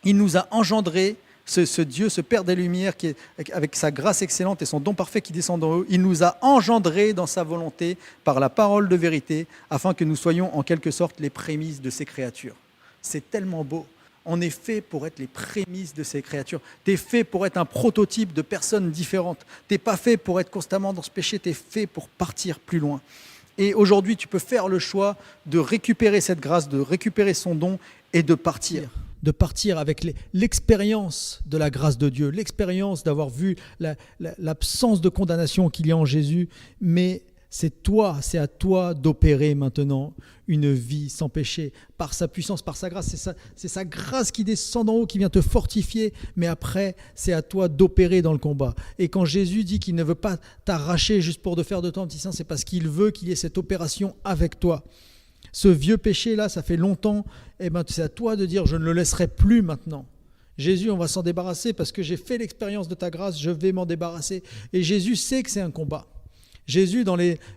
Il nous a engendrés, ce Dieu, ce Père des Lumières, qui est, avec sa grâce excellente et son don parfait qui descend d'en haut, il nous a engendrés dans sa volonté par la parole de vérité, afin que nous soyons en quelque sorte les prémices de ses créatures. C'est tellement beau. On est fait pour être les prémices de ces créatures. Tu es fait pour être un prototype de personnes différentes. Tu n'es pas fait pour être constamment dans ce péché, tu es fait pour partir plus loin. Et aujourd'hui, tu peux faire le choix de récupérer cette grâce, de récupérer son don et de partir. De partir avec l'expérience de la grâce de Dieu, l'expérience d'avoir vu l'absence de condamnation qu'il y a en Jésus, mais c'est à toi d'opérer maintenant une vie sans péché, par sa puissance, par sa grâce. C'est sa grâce qui descend d'en haut, qui vient te fortifier, mais après, c'est à toi d'opérer dans le combat. Et quand Jésus dit qu'il ne veut pas t'arracher juste pour de faire de toi un petit saint, c'est parce qu'il veut qu'il y ait cette opération avec toi. Ce vieux péché-là, ça fait longtemps, c'est à toi de dire « je ne le laisserai plus maintenant ». Jésus, on va s'en débarrasser parce que j'ai fait l'expérience de ta grâce, je vais m'en débarrasser. Et Jésus sait que c'est un combat. Jésus,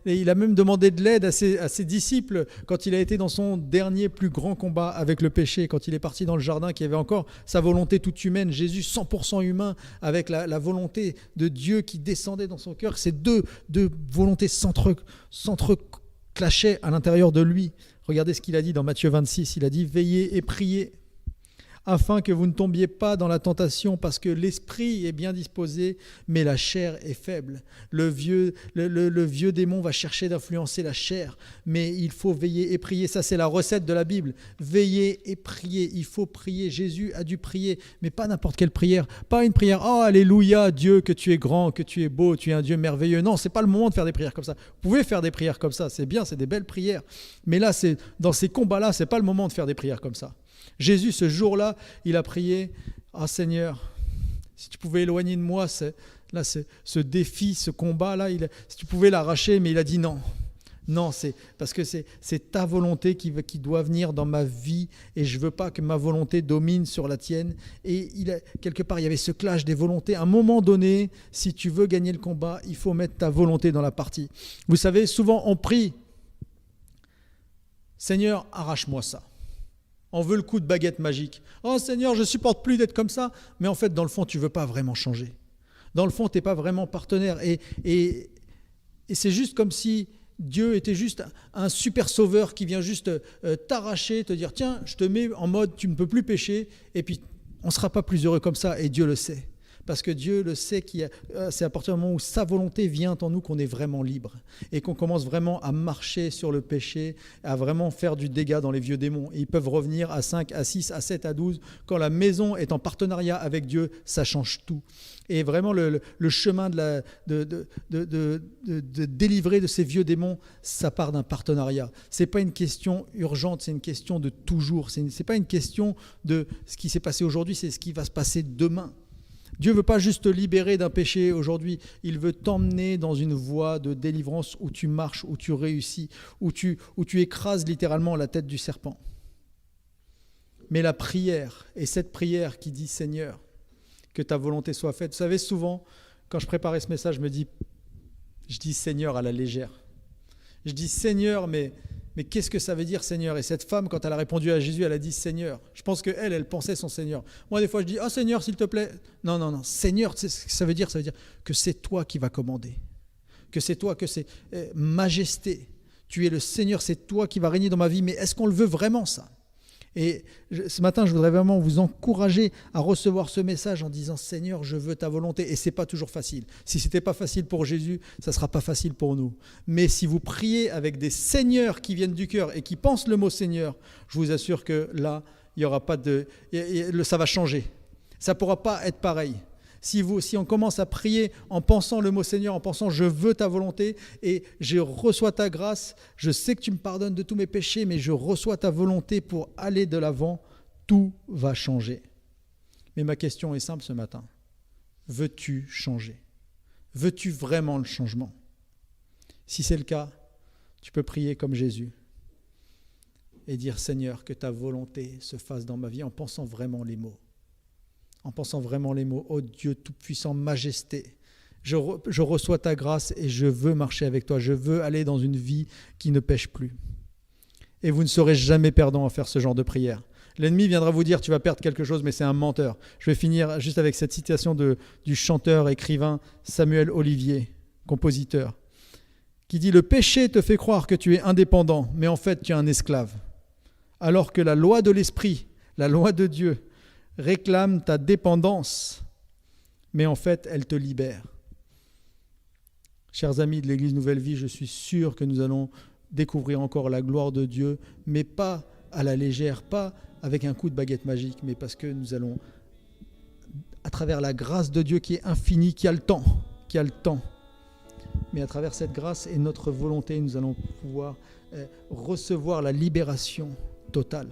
il a même demandé de l'aide à ses disciples quand il a été dans son dernier plus grand combat avec le péché, quand il est parti dans le jardin, qui avait encore sa volonté toute humaine. Jésus, 100% humain, avec la volonté de Dieu qui descendait dans son cœur. Ces deux volontés s'entreclashaient à l'intérieur de lui. Regardez ce qu'il a dit dans Matthieu 26. Il a dit « Veillez et priez, afin que vous ne tombiez pas dans la tentation, parce que l'esprit est bien disposé, mais la chair est faible. Le vieux démon va chercher d'influencer la chair, mais il faut veiller et prier. Ça, c'est la recette de la Bible. Veiller et prier. Il faut prier. Jésus a dû prier, mais pas n'importe quelle prière. Pas une prière, oh, alléluia, Dieu, que tu es grand, que tu es beau, tu es un Dieu merveilleux. Non, c'est pas le moment de faire des prières comme ça. Vous pouvez faire des prières comme ça, c'est bien, c'est des belles prières. Mais là, dans ces combats-là, c'est pas le moment de faire des prières comme ça. Jésus, ce jour-là, il a prié, ah Seigneur, si tu pouvais éloigner de moi ce défi, ce combat-là, si tu pouvais l'arracher, mais il a dit non. Non, c'est parce que c'est ta volonté qui doit venir dans ma vie et je ne veux pas que ma volonté domine sur la tienne. Et quelque part, il y avait ce clash des volontés. À un moment donné, si tu veux gagner le combat, il faut mettre ta volonté dans la partie. Vous savez, souvent on prie, Seigneur, arrache-moi ça. On veut le coup de baguette magique. Oh Seigneur, je ne supporte plus d'être comme ça. Mais en fait, dans le fond, tu ne veux pas vraiment changer. Dans le fond, tu n'es pas vraiment partenaire. Et c'est juste comme si Dieu était juste un super sauveur qui vient juste t'arracher, te dire, tiens, je te mets en mode, tu ne peux plus pécher. Et puis, on ne sera pas plus heureux comme ça. Et Dieu le sait. Parce que Dieu le sait, c'est à partir du moment où sa volonté vient en nous qu'on est vraiment libre et qu'on commence vraiment à marcher sur le péché, à vraiment faire du dégât dans les vieux démons. Et ils peuvent revenir à 5, à 6, à 7, à 12. Quand la maison est en partenariat avec Dieu, ça change tout. Et vraiment, le chemin de délivrer de ces vieux démons, ça part d'un partenariat. Ce n'est pas une question urgente, c'est une question de toujours. Ce n'est pas une question de ce qui s'est passé aujourd'hui, c'est ce qui va se passer demain. Dieu ne veut pas juste te libérer d'un péché aujourd'hui, il veut t'emmener dans une voie de délivrance où tu marches, où tu réussis, où tu écrases littéralement la tête du serpent. Mais la prière, et cette prière qui dit « Seigneur, que ta volonté soit faite », vous savez, souvent, quand je préparais ce message, je dis « Seigneur » à la légère. Je dis « Seigneur », mais qu'est-ce que ça veut dire Seigneur? Et cette femme, quand elle a répondu à Jésus, elle a dit Seigneur. Je pense qu'elle pensait son Seigneur. Moi, des fois, je dis « Oh Seigneur, s'il te plaît ». Non. Seigneur, tu sais ce que ça veut dire? Ça veut dire que c'est toi qui vas commander. Que c'est toi, que c'est majesté. Tu es le Seigneur, c'est toi qui vas régner dans ma vie. Mais est-ce qu'on le veut vraiment, ça? Et ce matin, je voudrais vraiment vous encourager à recevoir ce message en disant « Seigneur, je veux ta volonté ». Et ce n'est pas toujours facile. Si ce n'était pas facile pour Jésus, ça ne sera pas facile pour nous. Mais si vous priez avec des seigneurs qui viennent du cœur et qui pensent le mot « Seigneur », je vous assure que là, il y aura pas ça va changer. Ça ne pourra pas être pareil. Si on commence à prier en pensant le mot Seigneur, en pensant je veux ta volonté et je reçois ta grâce, je sais que tu me pardonnes de tous mes péchés, mais je reçois ta volonté pour aller de l'avant, tout va changer. Mais ma question est simple ce matin. Veux-tu changer? Veux-tu vraiment le changement? Si c'est le cas, tu peux prier comme Jésus et dire Seigneur, que ta volonté se fasse dans ma vie en pensant vraiment les mots. En pensant vraiment les mots, « Oh Dieu Tout-Puissant, Majesté, je reçois ta grâce et je veux marcher avec toi, je veux aller dans une vie qui ne pêche plus. » Et vous ne serez jamais perdant à faire ce genre de prière. L'ennemi viendra vous dire, tu vas perdre quelque chose, mais c'est un menteur. Je vais finir juste avec cette citation du chanteur, écrivain Samuel Olivier, compositeur, qui dit « Le péché te fait croire que tu es indépendant, mais en fait tu es un esclave. Alors que la loi de l'esprit, la loi de Dieu, réclame ta dépendance, mais en fait, elle te libère. » Chers amis de l'Église Nouvelle Vie, je suis sûr que nous allons découvrir encore la gloire de Dieu, mais pas à la légère, pas avec un coup de baguette magique, mais parce que nous allons, à travers la grâce de Dieu qui est infinie, qui a le temps, mais à travers cette grâce et notre volonté, nous allons pouvoir recevoir la libération totale.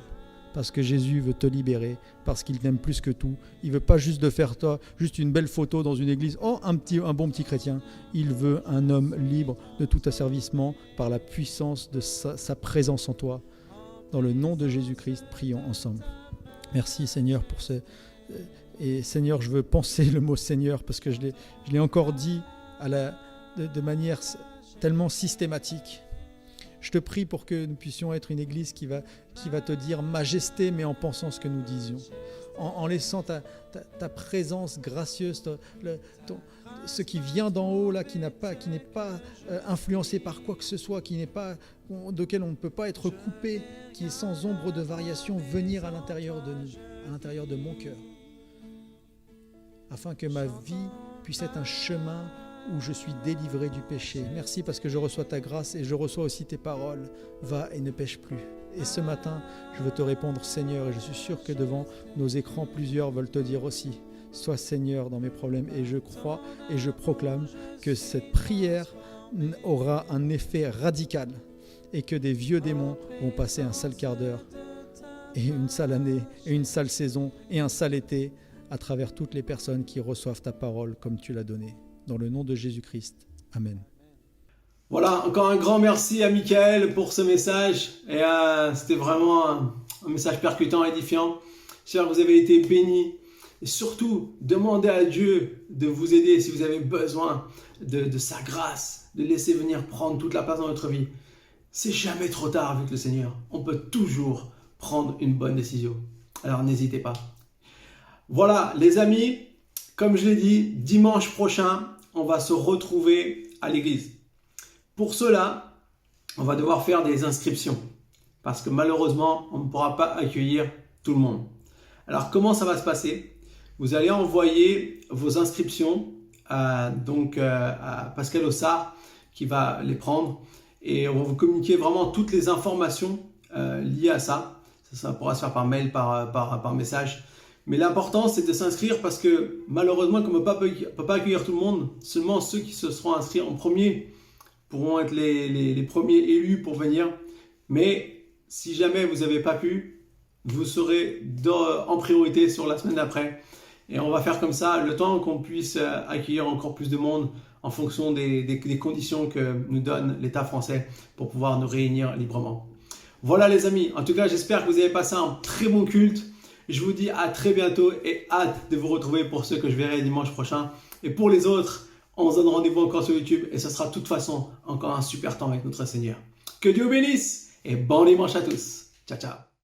Parce que Jésus veut te libérer, parce qu'il t'aime plus que tout. Il ne veut pas juste de faire toi, juste une belle photo dans une église. Oh, un bon petit chrétien. Il veut un homme libre de tout asservissement par la puissance de sa présence en toi. Dans le nom de Jésus-Christ, prions ensemble. Merci Seigneur pour ce... Et Seigneur, je veux penser le mot Seigneur parce que je l'ai encore dit de manière tellement systématique. Je te prie pour que nous puissions être une église qui va te dire majesté, mais en pensant ce que nous disions. En laissant ta présence gracieuse, ce qui vient d'en haut, là, qui n'est pas influencé par quoi que ce soit, de quel on ne peut pas être coupé, qui est sans ombre de variation, venir à l'intérieur de nous, l'intérieur de mon cœur, afin que ma vie puisse être un chemin où je suis délivré du péché. Merci parce que je reçois ta grâce et je reçois aussi tes paroles. Va et ne pêche plus. Et ce matin, je veux te répondre, Seigneur, et je suis sûr que devant nos écrans, plusieurs veulent te dire aussi, sois Seigneur dans mes problèmes. Et je crois et je proclame que cette prière aura un effet radical et que des vieux démons vont passer un sale quart d'heure et une sale année et une sale saison et un sale été à travers toutes les personnes qui reçoivent ta parole comme tu l'as donnée. Dans le nom de Jésus-Christ. Amen. Voilà, encore un grand merci à Michael pour ce message. Et c'était vraiment un message percutant, édifiant. J'espère que vous avez été bénis. Et surtout, demandez à Dieu de vous aider si vous avez besoin de sa grâce, de laisser venir prendre toute la place dans votre vie. C'est jamais trop tard avec le Seigneur. On peut toujours prendre une bonne décision. Alors n'hésitez pas. Voilà, les amis, comme je l'ai dit, dimanche prochain, on va se retrouver à l'église. Pour cela, on va devoir faire des inscriptions parce que malheureusement, on ne pourra pas accueillir tout le monde. Alors, comment ça va se passer? Vous allez envoyer vos inscriptions à Pascal Ossard qui va les prendre et on va vous communiquer vraiment toutes les informations liées à ça. Ça pourra se faire par mail, par message. Mais l'important, c'est de s'inscrire parce que malheureusement, comme on ne peut pas accueillir tout le monde, seulement ceux qui se seront inscrits en premier pourront être les premiers élus pour venir. Mais si jamais vous n'avez pas pu, vous serez en priorité sur la semaine d'après. Et on va faire comme ça le temps qu'on puisse accueillir encore plus de monde en fonction des conditions que nous donne l'État français pour pouvoir nous réunir librement. Voilà les amis, en tout cas j'espère que vous avez passé un très bon culte. Je vous dis à très bientôt et hâte de vous retrouver pour ceux que je verrai dimanche prochain. Et pour les autres, on se donne rendez-vous encore sur YouTube et ce sera de toute façon encore un super temps avec notre Seigneur. Que Dieu bénisse et bon dimanche à tous. Ciao, ciao.